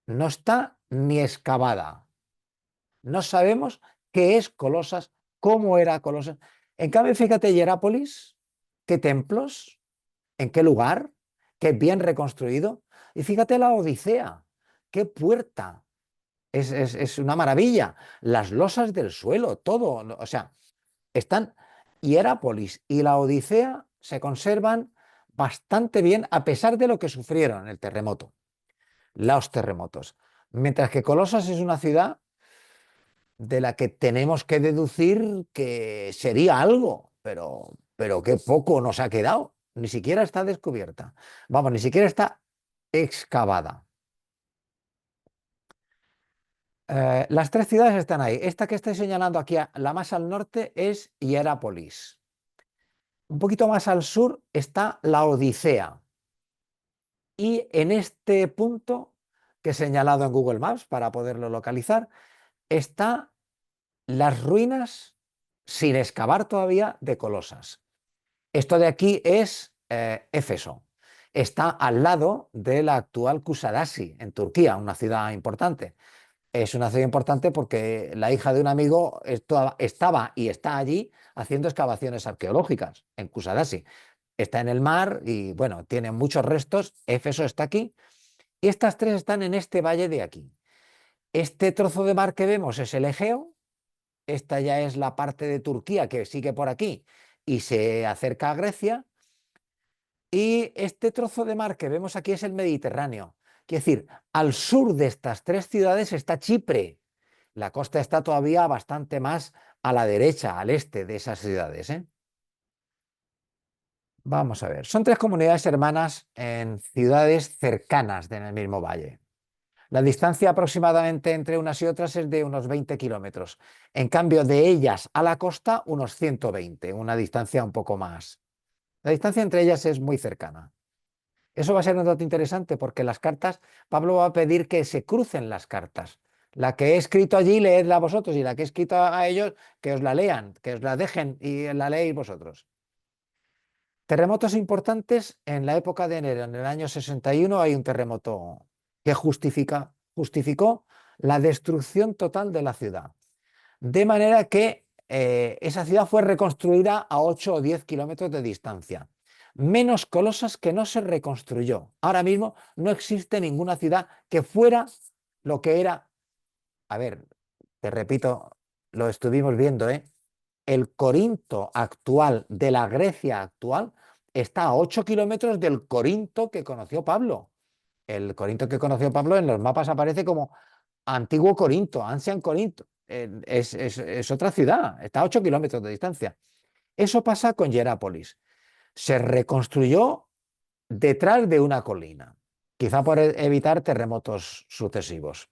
No está ni excavada. No sabemos qué es Colosas, cómo era Colosas. En cambio, fíjate, Hierápolis, qué templos, en qué lugar, qué bien reconstruido. Y fíjate la Odisea, qué puerta. Es una maravilla. Las losas del suelo, todo. O sea, están Hierápolis y la Odisea se conservan bastante bien a pesar de lo que sufrieron el terremoto, los terremotos. Mientras que Colosas es una ciudad de la que tenemos que deducir que sería algo, pero qué poco nos ha quedado. Ni siquiera está descubierta. Vamos, ni siquiera está excavada. Las tres ciudades están ahí. Esta que estoy señalando aquí, la más al norte, es Hierápolis. Un poquito más al sur está la Odisea. Y en este punto que he señalado en Google Maps para poderlo localizar, está las ruinas sin excavar todavía de Colosas. Esto de aquí es Éfeso. Está al lado de la actual Kusadasi, en Turquía, una ciudad importante. Es una ciudad importante porque la hija de un amigo estaba y está allí haciendo excavaciones arqueológicas en Kusadasi. Está en el mar y, bueno, tiene muchos restos. Éfeso está aquí. Y estas tres están en este valle de aquí. Este trozo de mar que vemos es el Egeo. Esta ya es la parte de Turquía que sigue por aquí y se acerca a Grecia. Y este trozo de mar que vemos aquí es el Mediterráneo. Quiere decir, al sur de estas tres ciudades está Chipre. La costa está todavía bastante más a la derecha, al este de esas ciudades, ¿eh? Vamos a ver. Son tres comunidades hermanas en ciudades cercanas en el mismo valle. La distancia aproximadamente entre unas y otras es de unos 20 kilómetros. En cambio, de ellas a la costa, unos 120, una distancia un poco más. La distancia entre ellas es muy cercana. Eso va a ser un dato interesante porque las cartas, Pablo va a pedir que se crucen las cartas. La que he escrito allí, leedla vosotros, y la que he escrito a ellos, que os la lean, que os la dejen y la leéis vosotros. Terremotos importantes en la época de enero, en el año 61, hay un terremoto que justificó la destrucción total de la ciudad. De manera que esa ciudad fue reconstruida a 8 o 10 kilómetros de distancia. Menos Colosas que no se reconstruyó. Ahora mismo no existe ninguna ciudad que fuera lo que era. A ver, te repito, lo estuvimos viendo, ¿eh? El Corinto actual de la Grecia actual está a 8 kilómetros del Corinto que conoció Pablo. El Corinto que conoció Pablo en los mapas aparece como Antiguo Corinto, Ancient Corinto. Es otra ciudad, está a 8 kilómetros de distancia. Eso pasa con Hierápolis. Se reconstruyó detrás de una colina, quizá por evitar terremotos sucesivos.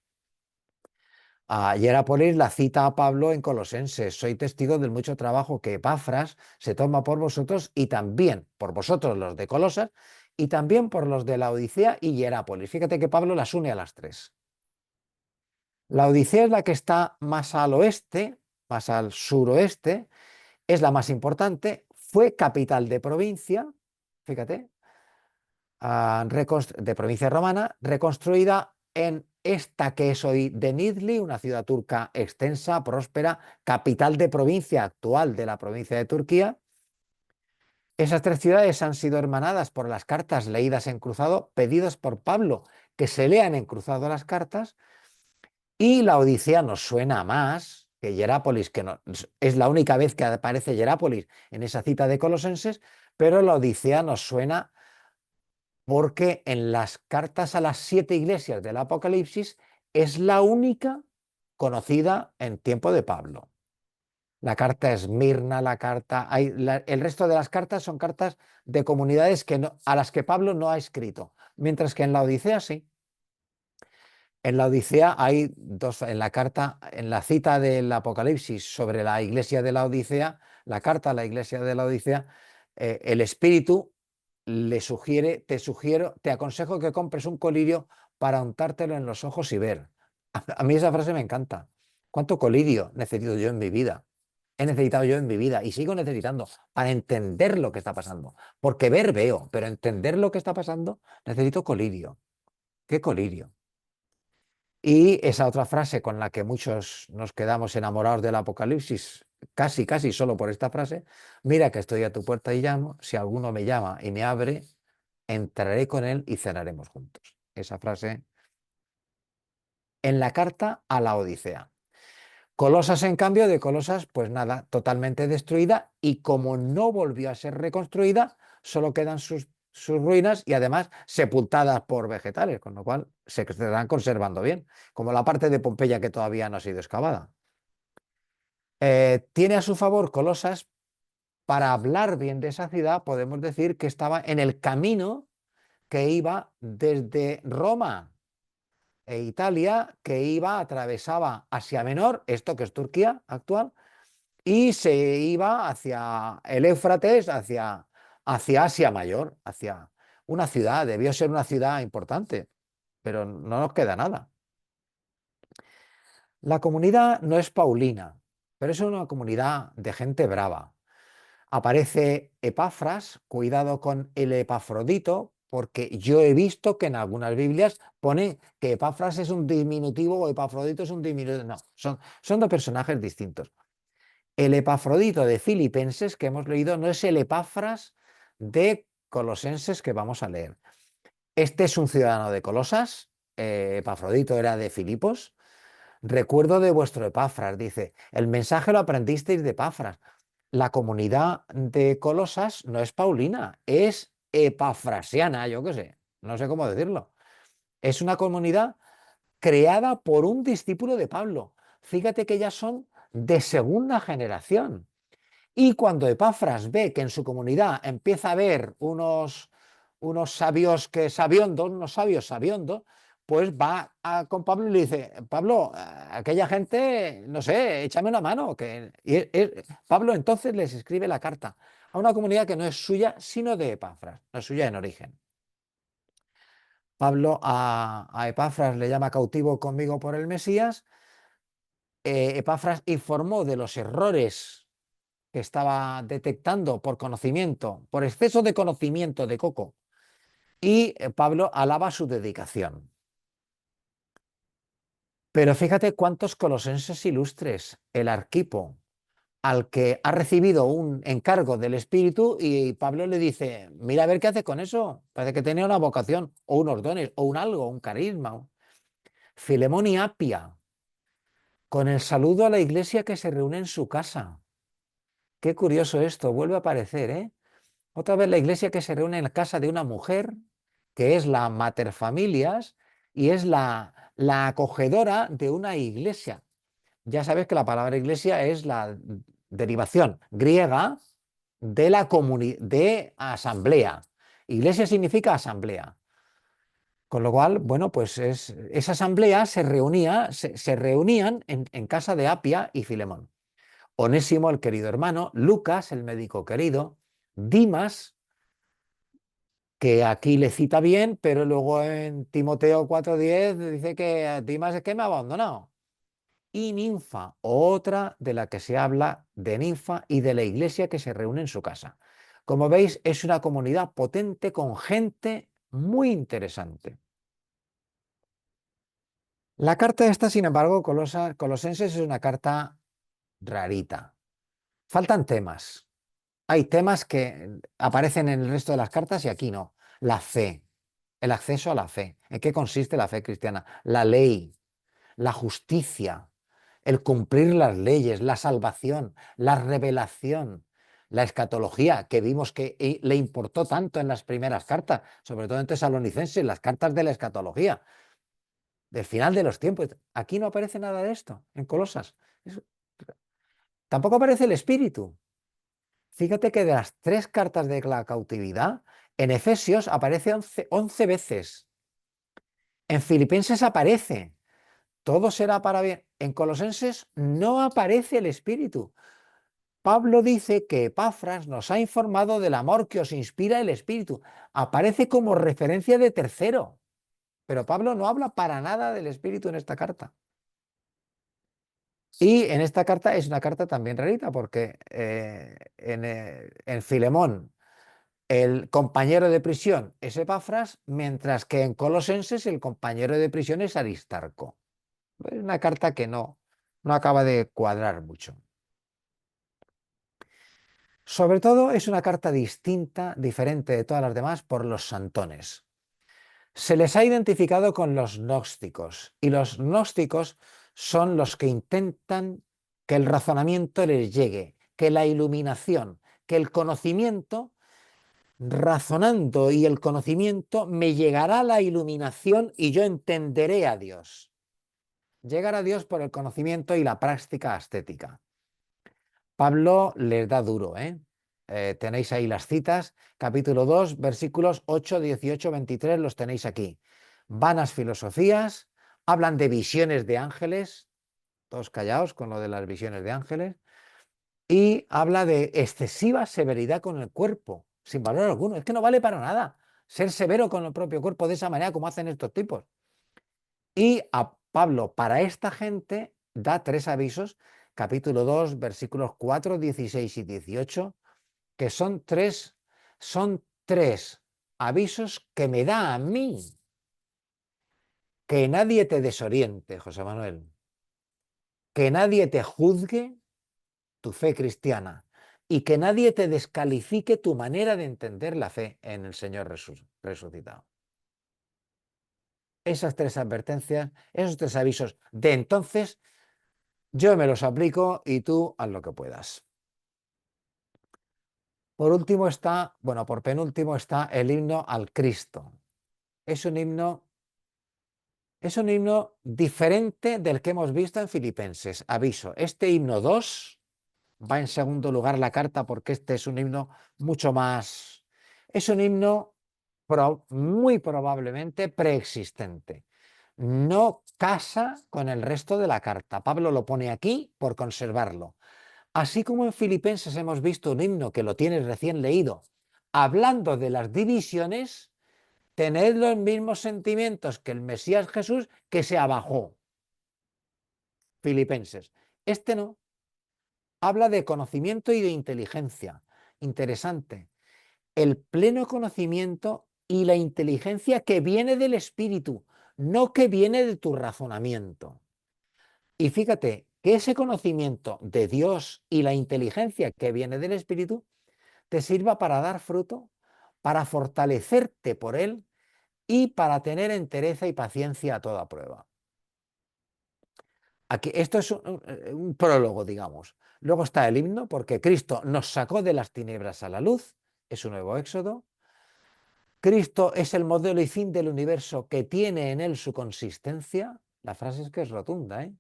A Hierápolis la cita a Pablo en Colosenses: soy testigo del mucho trabajo que Epafras se toma por vosotros y también por vosotros los de Colosas y también por los de la Odisea y Hierápolis. Fíjate que Pablo las une a las tres. La Odisea es la que está más al oeste, más al suroeste, es la más importante, fue capital de provincia, fíjate, de provincia romana, reconstruida en esta que es hoy Denizli, una ciudad turca extensa, próspera, capital de provincia actual de la provincia de Turquía. Esas tres ciudades han sido hermanadas por las cartas leídas en cruzado, pedidas por Pablo que se lean en cruzado las cartas. Y la Odisea nos suena más que Hierápolis, que no, es la única vez que aparece Hierápolis en esa cita de Colosenses, pero la Odisea nos suena porque en las cartas a las 7 iglesias del Apocalipsis es la única conocida en tiempo de Pablo. La carta Esmirna, el resto de las cartas son cartas de comunidades a las que Pablo no ha escrito, mientras que en la Odisea sí. En la Odisea hay dos, en la cita del Apocalipsis sobre la iglesia de la Odisea, la carta a la iglesia de la Odisea, el Espíritu te aconsejo que compres un colirio para untártelo en los ojos y ver. A mí esa frase me encanta. ¿Cuánto colirio necesito yo en mi vida? He necesitado yo en mi vida y sigo necesitando para entender lo que está pasando. Porque ver veo, pero entender lo que está pasando necesito colirio. ¿Qué colirio? Y esa otra frase con la que muchos nos quedamos enamorados del Apocalipsis, casi solo por esta frase: mira que estoy a tu puerta y llamo, si alguno me llama y me abre, entraré con él y cenaremos juntos. Esa frase en la carta a la Odisea. Colosas, en cambio, de Colosas, pues nada, totalmente destruida, y como no volvió a ser reconstruida, solo quedan sus ruinas y además sepultadas por vegetales, con lo cual se estarán conservando bien, como la parte de Pompeya que todavía no ha sido excavada. Tiene a su favor Colosas. Para hablar bien de esa ciudad, podemos decir que estaba en el camino que iba desde Roma e Italia, que atravesaba Asia Menor, esto que es Turquía actual, y se iba hacia el Éufrates, hacia Asia Mayor, hacia una ciudad. Debió ser una ciudad importante, pero no nos queda nada. La comunidad no es paulina, pero es una comunidad de gente brava. Aparece Epafras, cuidado con el Epafrodito, porque yo he visto que en algunas Biblias pone que Epafras es un diminutivo o Epafrodito es un diminutivo. No, son dos personajes distintos. El Epafrodito de Filipenses que hemos leído no es el Epafras de Colosenses que vamos a leer. Este es un ciudadano de Colosas, Epafrodito era de Filipos. Recuerdo de vuestro Epafras, dice, el mensaje lo aprendisteis de Epafras. La comunidad de Colosas no es paulina, es epafrasiana, yo qué sé, no sé cómo decirlo. Es una comunidad creada por un discípulo de Pablo. Fíjate que ya son de segunda generación. Y cuando Epafras ve que en su comunidad empieza a haber unos sabios sabiondos, pues va con Pablo y le dice: Pablo, aquella gente, no sé, échame una mano. Pablo entonces les escribe la carta a una comunidad que no es suya, sino de Epafras, no es suya en origen. Pablo a Epafras le llama cautivo conmigo por el Mesías. Epafras informó de los errores que estaba detectando por conocimiento, por exceso de conocimiento de Coco, y Pablo alaba su dedicación. Pero fíjate cuántos colosenses ilustres, el Arquipo, al que ha recibido un encargo del Espíritu, y Pablo le dice: mira a ver qué hace con eso, parece que tenía una vocación, o unos dones, o un algo, un carisma. Filemón y Apia, con el saludo a la iglesia que se reúne en su casa. Qué curioso esto, vuelve a aparecer, ¿eh? Otra vez la iglesia que se reúne en la casa de una mujer, que es la mater familias, y es la acogedora de una iglesia. Ya sabes que la palabra iglesia es la derivación griega de de asamblea. Iglesia significa asamblea. Con lo cual, bueno, pues esa asamblea se reunían en casa de Apia y Filemón. Onésimo, el querido hermano; Lucas, el médico querido; Dimas, que aquí le cita bien, pero luego en Timoteo 4:10 dice que Dimas es que me ha abandonado. Y Ninfa, otra de la que se habla de Ninfa y de la iglesia que se reúne en su casa. Como veis, es una comunidad potente con gente muy interesante. La carta esta, sin embargo, Colosenses, es una carta rarita. Faltan temas. Hay temas que aparecen en el resto de las cartas y aquí no. La fe, el acceso a la fe. ¿En qué consiste la fe cristiana? La ley, la justicia, el cumplir las leyes, la salvación, la revelación, la escatología, que vimos que le importó tanto en las primeras cartas, sobre todo en Tesalonicenses, las cartas de la escatología, del final de los tiempos. Aquí no aparece nada de esto, en Colosas. Tampoco aparece el Espíritu. Fíjate que de las 3 cartas de la cautividad, en Efesios aparece 11 veces. En Filipenses aparece. Todo será para bien. En Colosenses no aparece el Espíritu. Pablo dice que Epafras nos ha informado del amor que os inspira el Espíritu. Aparece como referencia de tercero. Pero Pablo no habla para nada del Espíritu en esta carta. Y en esta carta es una carta también rarita, porque en Filemón el compañero de prisión es Epafras, mientras que en Colosenses el compañero de prisión es Aristarco. Es una carta que no acaba de cuadrar mucho. Sobre todo es una carta distinta, diferente de todas las demás por los santones. Se les ha identificado con los gnósticos y los gnósticos son los que intentan que el razonamiento les llegue, que la iluminación, que el conocimiento, razonando y el conocimiento me llegará a la iluminación y yo entenderé a Dios. Llegar a Dios por el conocimiento y la práctica ascética. Pablo les da duro, ¿eh? Tenéis ahí las citas, capítulo 2, versículos 8, 18, 23, los tenéis aquí. Vanas filosofías, hablan de visiones de ángeles, todos callaos con lo de las visiones de ángeles, y habla de excesiva severidad con el cuerpo, sin valor alguno. Es que no vale para nada ser severo con el propio cuerpo de esa manera como hacen estos tipos. Y a Pablo, para esta gente, da 3 avisos, capítulo 2, versículos 4, 16 y 18, que son tres avisos que me da a mí. Que nadie te desoriente, José Manuel. Que nadie te juzgue tu fe cristiana. Y que nadie te descalifique tu manera de entender la fe en el Señor resucitado. Esas 3 advertencias, esos 3 avisos de entonces, yo me los aplico y tú haz lo que puedas. Por último está, bueno, por penúltimo está el himno al Cristo. Es un himno diferente del que hemos visto en Filipenses. Aviso, este himno 2 va en segundo lugar la carta porque este es un himno mucho más... Es un himno muy probablemente preexistente. No casa con el resto de la carta. Pablo lo pone aquí por conservarlo. Así como en Filipenses hemos visto un himno que lo tienes recién leído, hablando de las divisiones, tened los mismos sentimientos que el Mesías Jesús que se abajó. Filipenses. Este no. Habla de conocimiento y de inteligencia. Interesante. El pleno conocimiento y la inteligencia que viene del Espíritu, no que viene de tu razonamiento. Y fíjate que ese conocimiento de Dios y la inteligencia que viene del Espíritu te sirva para dar fruto, para fortalecerte por Él y para tener entereza y paciencia a toda prueba. Aquí, esto es un prólogo, digamos. Luego está el himno, porque Cristo nos sacó de las tinieblas a la luz, es un nuevo éxodo. Cristo es el modelo y fin del universo que tiene en él su consistencia. La frase es que es rotunda, ¿eh?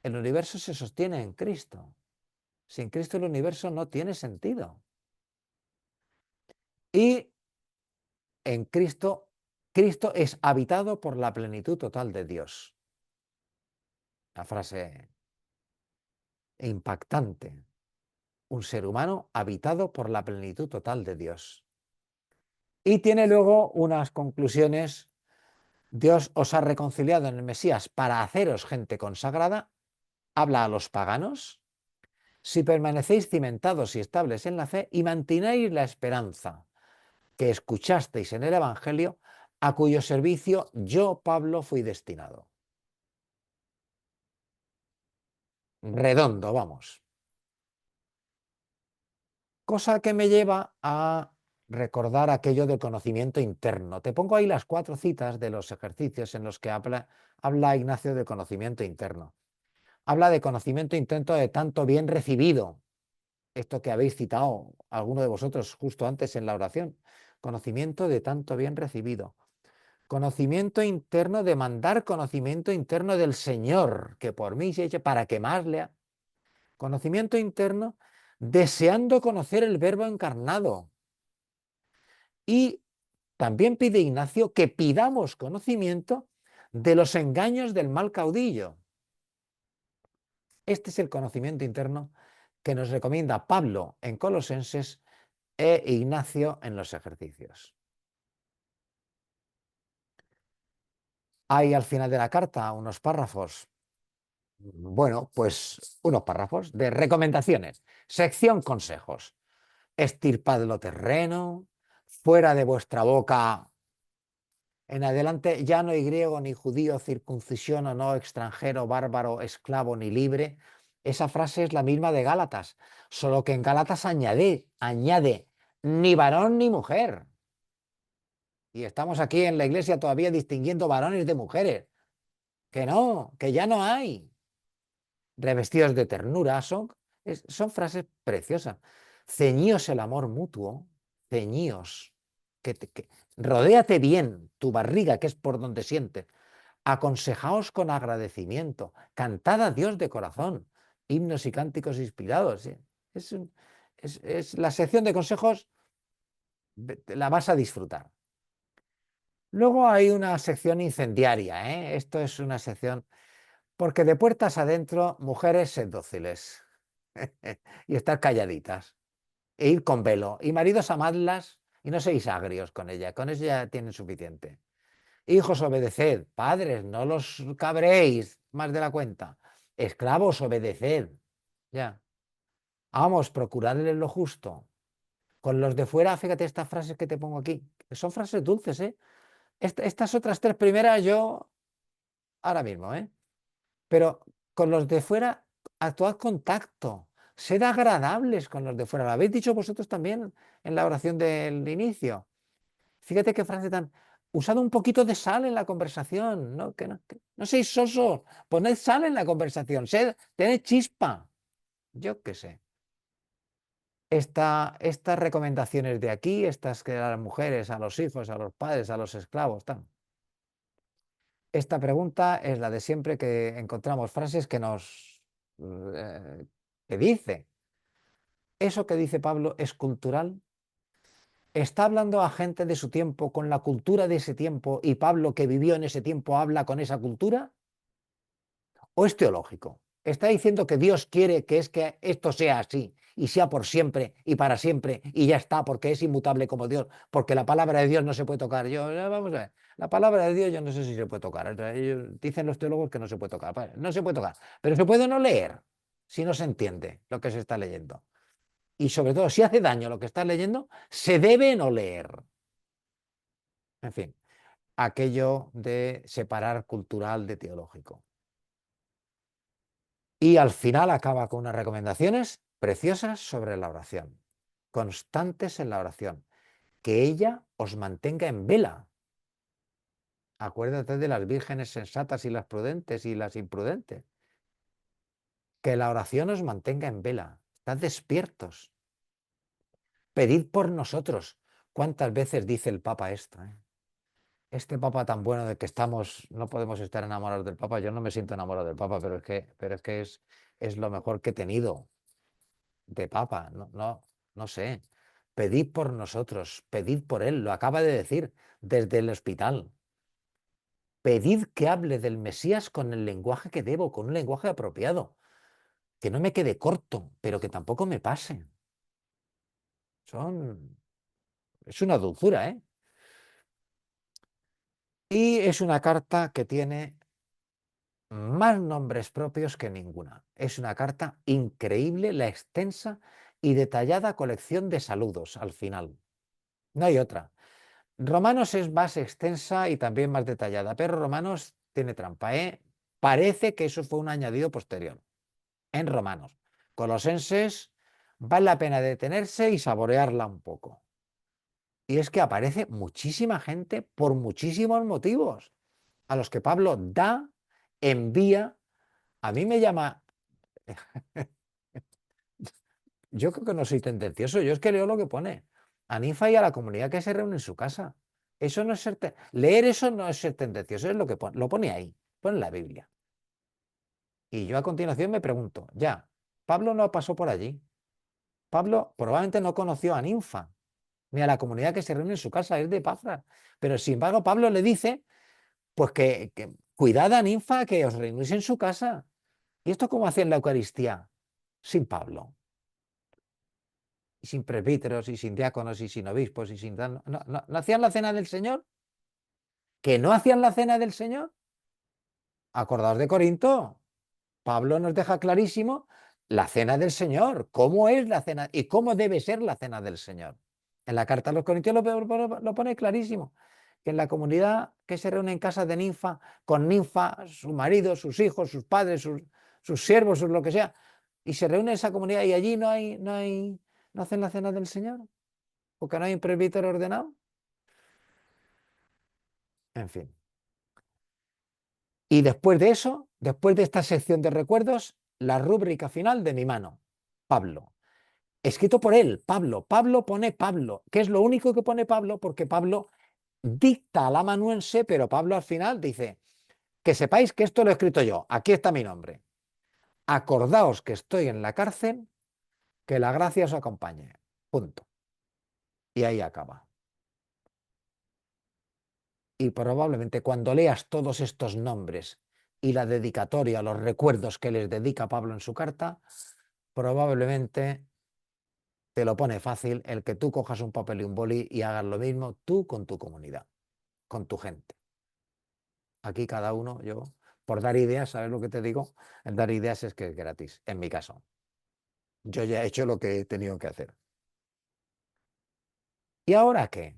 El universo se sostiene en Cristo. Sin Cristo el universo no tiene sentido. Y en Cristo, Cristo es habitado por la plenitud total de Dios. La frase impactante. Un ser humano habitado por la plenitud total de Dios. Y tiene luego unas conclusiones. Dios os ha reconciliado en el Mesías para haceros gente consagrada. Habla a los paganos. Si permanecéis cimentados y estables en la fe y mantenéis la esperanza que escuchasteis en el Evangelio, a cuyo servicio yo, Pablo, fui destinado. Redondo, vamos. Cosa que me lleva a recordar aquello del conocimiento interno. Te pongo ahí las 4 citas de los ejercicios en los que habla Ignacio de conocimiento interno. Habla de conocimiento interno de tanto bien recibido. Esto que habéis citado alguno de vosotros justo antes en la oración. Conocimiento de tanto bien recibido. Conocimiento interno de mandar conocimiento interno del Señor, que por mí se eche para que más lea. Conocimiento interno deseando conocer el Verbo encarnado. Y también pide Ignacio que pidamos conocimiento de los engaños del mal caudillo. Este es el conocimiento interno que nos recomienda Pablo en Colosenses e Ignacio en los ejercicios. Hay al final de la carta unos párrafos, bueno, pues unos párrafos de recomendaciones. Sección consejos. Estirpad lo terreno, fuera de vuestra boca En adelante ya no hay griego ni judío, circuncisión o no, extranjero, bárbaro, esclavo ni libre. Esa frase es la misma de Gálatas, solo que en Gálatas añade ni varón ni mujer. Y estamos aquí en la iglesia todavía distinguiendo varones de mujeres. Que no, que ya no hay. Revestidos de ternura, son frases preciosas. Ceñíos el amor mutuo, ceñíos, rodéate bien tu barriga, que es por donde sientes. Aconsejaos con agradecimiento, cantad a Dios de corazón, himnos y cánticos inspirados. Es la sección de consejos, la vas a disfrutar. Luego hay una sección incendiaria, ¿eh? Esto es una sección, porque de puertas adentro, mujeres, sed dóciles y estar calladitas, e ir con velo, y maridos, amadlas y no seáis agrios con ella, con eso ya tienen suficiente. Hijos, obedeced, padres, no los cabréis más de la cuenta, esclavos, obedeced, ya. Vamos, procurarles lo justo. Con los de fuera, fíjate estas frases que te pongo aquí, que son frases dulces, ¿eh? Estas otras tres primeras yo, ahora mismo, ¿eh? Pero con los de fuera, actuad con tacto, sed agradables con los de fuera. Lo habéis dicho vosotros también en la oración del inicio. Fíjate qué frase tan... Usad un poquito de sal en la conversación, ¿no? Que no seáis sosos, poned sal en la conversación, tened chispa. Yo qué sé. Estas recomendaciones de aquí, estas que a las mujeres, a los hijos, a los padres, a los esclavos, tal. Esta pregunta es la de siempre, que encontramos frases que que dice. ¿Eso que dice Pablo es cultural? ¿Está hablando a gente de su tiempo con la cultura de ese tiempo y Pablo, que vivió en ese tiempo, habla con esa cultura? ¿O es teológico? ¿Está diciendo que Dios quiere que esto sea así y sea por siempre y para siempre y ya está, porque es inmutable como Dios, porque la palabra de Dios no se puede tocar? Vamos a ver, la palabra de Dios yo no sé si se puede tocar. Dicen los teólogos que no se puede tocar. No se puede tocar, pero se puede no leer si no se entiende lo que se está leyendo. Y sobre todo, si hace daño lo que estás leyendo, se debe no leer. En fin, aquello de separar cultural de teológico. Y al final acaba con unas recomendaciones preciosas sobre la oración. Constantes en la oración. Que ella os mantenga en vela. Acuérdate de las vírgenes sensatas y las prudentes y las imprudentes. Que la oración os mantenga en vela. Estad despiertos. Pedid por nosotros. ¿Cuántas veces dice el Papa esto? Este Papa tan bueno de que no podemos estar enamorados del Papa. Yo no me siento enamorado del Papa, pero es que es lo mejor que he tenido de Papa. No sé. Pedid por nosotros, pedid por él. Lo acaba de decir desde el hospital. Pedid que hable del Mesías con el lenguaje que debo, con un lenguaje apropiado. Que no me quede corto, pero que tampoco me pase. Es una dulzura, ¿eh? Y es una carta que tiene más nombres propios que ninguna. Es una carta increíble, la extensa y detallada colección de saludos al final. No hay otra. Romanos es más extensa y también más detallada, pero Romanos tiene trampa, ¿eh? Parece que eso fue un añadido posterior en Romanos. Colosenses, vale la pena detenerse y saborearla un poco. Y es que aparece muchísima gente por muchísimos motivos, a los que Pablo envía. A mí me llama... Yo creo que no soy tendencioso, yo es que leo lo que pone. A Ninfa y a la comunidad que se reúne en su casa. Eso no es leer eso no es ser tendencioso, es lo que lo pone ahí, pone en la Biblia. Y yo a continuación me pregunto, Pablo no pasó por allí. Pablo probablemente no conoció a Ninfa, ni a la comunidad que se reúne en su casa, es de Epafras. Pero sin embargo Pablo le dice, pues que cuidad a Ninfa, que os reunís en su casa. ¿Y esto cómo hacen la Eucaristía? Sin Pablo. Y sin presbíteros, y sin diáconos, y sin obispos, y sin... ¿No hacían la cena del Señor? ¿Que no hacían la cena del Señor? Acordaos de Corinto. Pablo nos deja clarísimo la cena del Señor. ¿Cómo es la cena? Y cómo debe ser la cena del Señor. En la carta a los Corintios lo pone clarísimo. que en la comunidad que se reúne en casa de Ninfa, con Ninfa, su marido, sus hijos, sus padres, sus siervos, lo que sea, y se reúne esa comunidad y allí no hacen la cena del Señor, porque no hay un presbítero ordenado. En fin. Y después de eso, después de esta sección de recuerdos, la rúbrica final de mi mano, Pablo. Escrito por él, Pablo. Pablo pone Pablo, que es lo único que pone Pablo, porque Pablo dicta al amanuense, pero Pablo al final dice, que sepáis que esto lo he escrito yo, aquí está mi nombre. Acordaos que estoy en la cárcel, que la gracia os acompañe. Punto. Y ahí acaba. Y probablemente cuando leas todos estos nombres y la dedicatoria, los recuerdos que les dedica Pablo en su carta, probablemente te lo pone fácil el que tú cojas un papel y un boli y hagas lo mismo tú con tu comunidad, con tu gente. Aquí cada uno, yo, por dar ideas, ¿sabes lo que te digo? El dar ideas es que es gratis, en mi caso. Yo ya he hecho lo que he tenido que hacer. ¿Y ahora qué?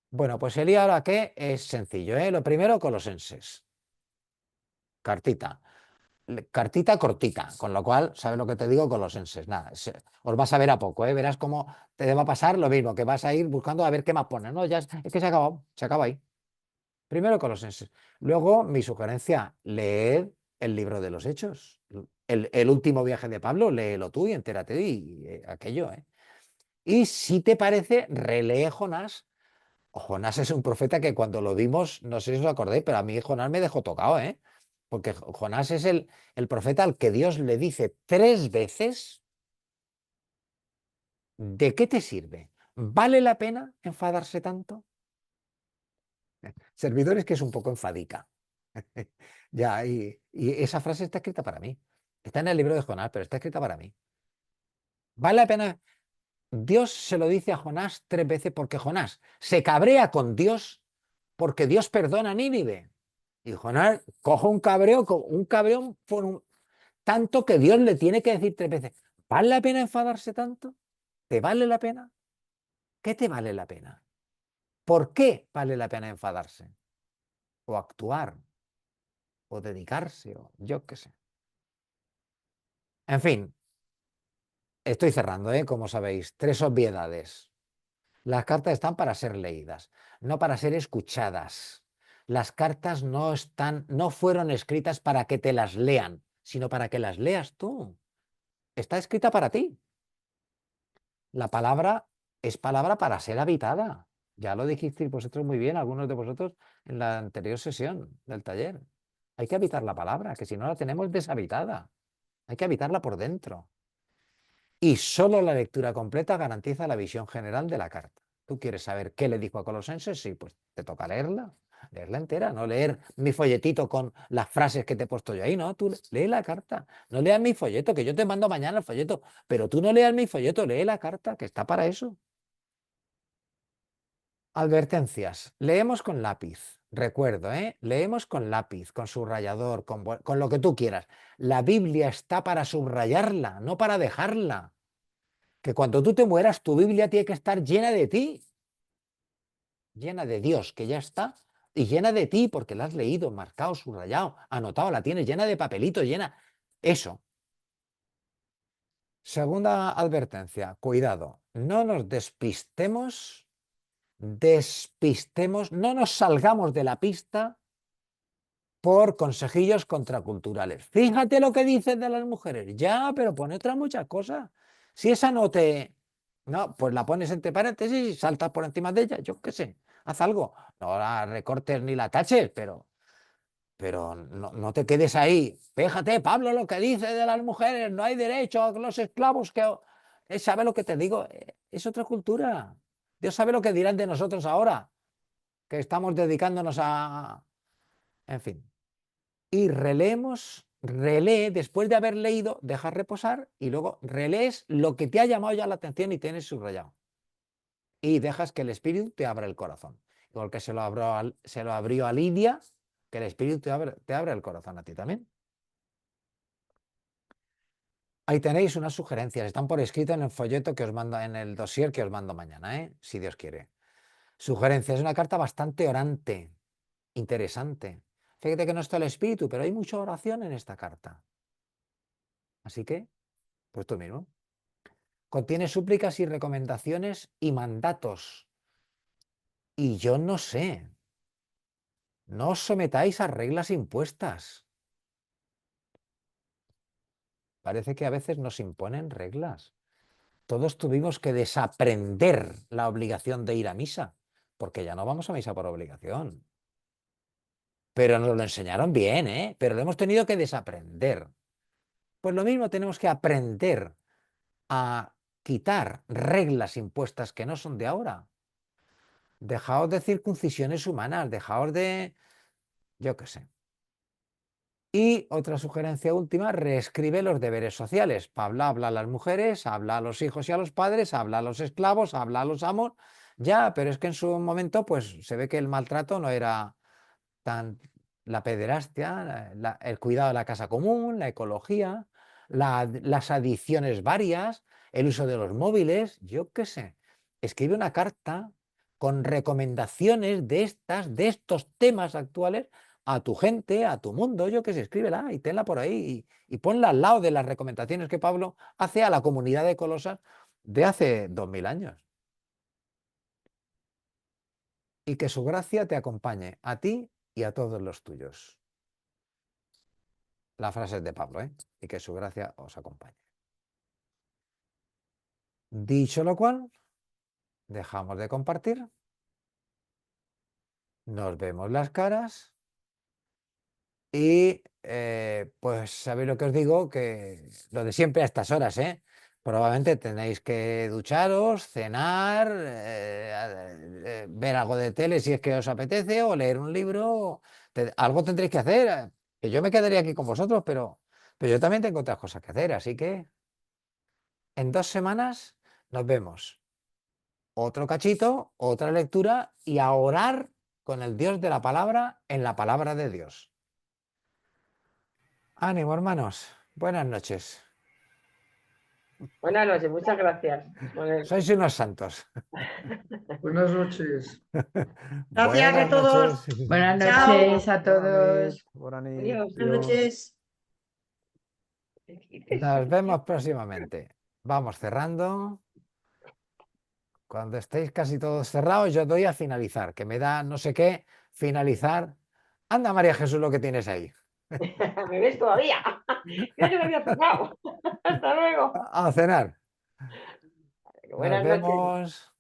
Bueno, pues el ¿y ahora qué? Es sencillo, ¿eh? Lo primero, Colosenses. Cartita. Cartita cortita, con lo cual, ¿sabes lo que te digo? Colosenses. Nada, os vas a ver a poco, ¿eh? Verás cómo te va a pasar lo mismo, que vas a ir buscando a ver qué más pones, ¿no? Ya es que se ha acabado, se acaba ahí. Primero Colosenses. Luego, mi sugerencia, leed el libro de los Hechos. El último viaje de Pablo, léelo tú y entérate de aquello, ¿eh? Y si te parece, relee Jonás. Jonás es un profeta que cuando lo vimos, no sé si os acordáis, pero a mí Jonás me dejó tocado, ¿eh? Porque Jonás es el profeta al que Dios le dice 3 veces, ¿de qué te sirve? ¿Vale la pena enfadarse tanto? Servidores que es un poco enfadica. Ya, y esa frase está escrita para mí. Está en el libro de Jonás, pero está escrita para mí. ¿Vale la pena? Dios se lo dice a Jonás 3 veces porque Jonás se cabrea con Dios porque Dios perdona a Nínive. Y Jonás coge un cabreo tanto que Dios le tiene que decir 3 veces, ¿vale la pena enfadarse tanto? ¿Te vale la pena? ¿Qué te vale la pena? ¿Por qué vale la pena enfadarse? O actuar, o dedicarse, o yo qué sé. En fin, estoy cerrando, como sabéis, 3 obviedades. Las cartas están para ser leídas, no para ser escuchadas. Las cartas no fueron escritas para que te las lean, sino para que las leas tú. Está escrita para ti. La palabra es palabra para ser habitada. Ya lo dijisteis vosotros muy bien, algunos de vosotros, en la anterior sesión del taller. Hay que habitar la palabra, que si no la tenemos deshabitada. Hay que habitarla por dentro. Y solo la lectura completa garantiza la visión general de la carta. ¿Tú quieres saber qué le dijo a Colosenses? Sí, pues te toca leerla entera, no leer mi folletito con las frases que te he puesto yo ahí, no, tú lee la carta, no leas mi folleto, que yo te mando mañana el folleto, pero tú no leas mi folleto, lee la carta, que está para eso. Advertencias, leemos con lápiz, recuerdo, leemos con lápiz, con subrayador, con lo que tú quieras. La Biblia está para subrayarla, no para dejarla. Que cuando tú te mueras, tu Biblia tiene que estar llena de ti, llena de Dios, que ya está, y llena de ti porque la has leído, marcado, subrayado, anotado, la tienes llena de papelito, llena. Eso. Segunda advertencia, cuidado, no nos despistemos, no nos salgamos de la pista por consejillos contraculturales. Fíjate lo que dices de las mujeres. Ya, pero pone otras muchas cosas. Si esa no te... No, pues la pones entre paréntesis y saltas por encima de ella. Yo qué sé, haz algo. No la recortes ni la taches, pero no te quedes ahí. Fíjate, Pablo, lo que dice de las mujeres. No hay derecho a los esclavos que... ¿Sabe lo que te digo? Es otra cultura. Dios sabe lo que dirán de nosotros ahora, que estamos dedicándonos a... En fin. Y relee, después de haber leído, dejas reposar y luego relees lo que te ha llamado ya la atención y tienes subrayado. Y dejas que el Espíritu te abra el corazón. Igual que se lo abrió a Lidia, que el Espíritu te abra el corazón a ti también. Ahí tenéis unas sugerencias, están por escrito en el folleto que os mando, en el dossier que os mando mañana, si Dios quiere. Sugerencia, es una carta bastante orante, interesante. Fíjate que no está el espíritu, pero hay mucha oración en esta carta. Así que, pues tú mismo. Contiene súplicas y recomendaciones y mandatos. Y yo no sé, no os sometáis a reglas impuestas. Parece que a veces nos imponen reglas. Todos tuvimos que desaprender la obligación de ir a misa, porque ya no vamos a misa por obligación. Pero nos lo enseñaron bien, ¿eh? Pero lo hemos tenido que desaprender. Pues lo mismo tenemos que aprender a quitar reglas impuestas que no son de ahora. Dejaos de circuncisiones humanas, dejaos de... yo qué sé. Y otra sugerencia última, reescribe los deberes sociales. Pablo habla a las mujeres, habla a los hijos y a los padres, habla a los esclavos, habla a los amos. Ya, pero es que en su momento pues se ve que el maltrato no era tan... la pederastia, el cuidado de la casa común, la ecología, las adicciones varias, el uso de los móviles, yo qué sé. Escribe una carta con recomendaciones de estos temas actuales a tu gente, a tu mundo, yo qué sé, escríbela y tenla por ahí y ponla al lado de las recomendaciones que Pablo hace a la comunidad de Colosas de hace 2000 años. Y que su gracia te acompañe a ti y a todos los tuyos. La frase es de Pablo, ¿eh? Y que su gracia os acompañe. Dicho lo cual, dejamos de compartir. Nos vemos las caras. Y pues sabéis lo que os digo, que lo de siempre a estas horas, ¿eh? Probablemente tenéis que ducharos, cenar, ver algo de tele si es que os apetece, o leer un libro. Algo tendréis que hacer. Que yo me quedaría aquí con vosotros, pero yo también tengo otras cosas que hacer, así que en 2 semanas nos vemos. Otro cachito, otra lectura y a orar con el Dios de la palabra en la palabra de Dios. Ánimo, hermanos. Buenas noches. Buenas noches, muchas gracias. Sois unos santos. Buenas noches. Gracias a todos. Buenas Chao. noches a todos. Adiós. Buenas noches. Nos vemos próximamente. Vamos cerrando. Cuando estéis casi todos cerrados, yo doy a finalizar, que me da no sé qué, finalizar. Anda, María Jesús, lo que tienes ahí. ¿Me ves todavía? Creo que me había tocado. Hasta luego. A cenar. Buenas Nos noches. vemos.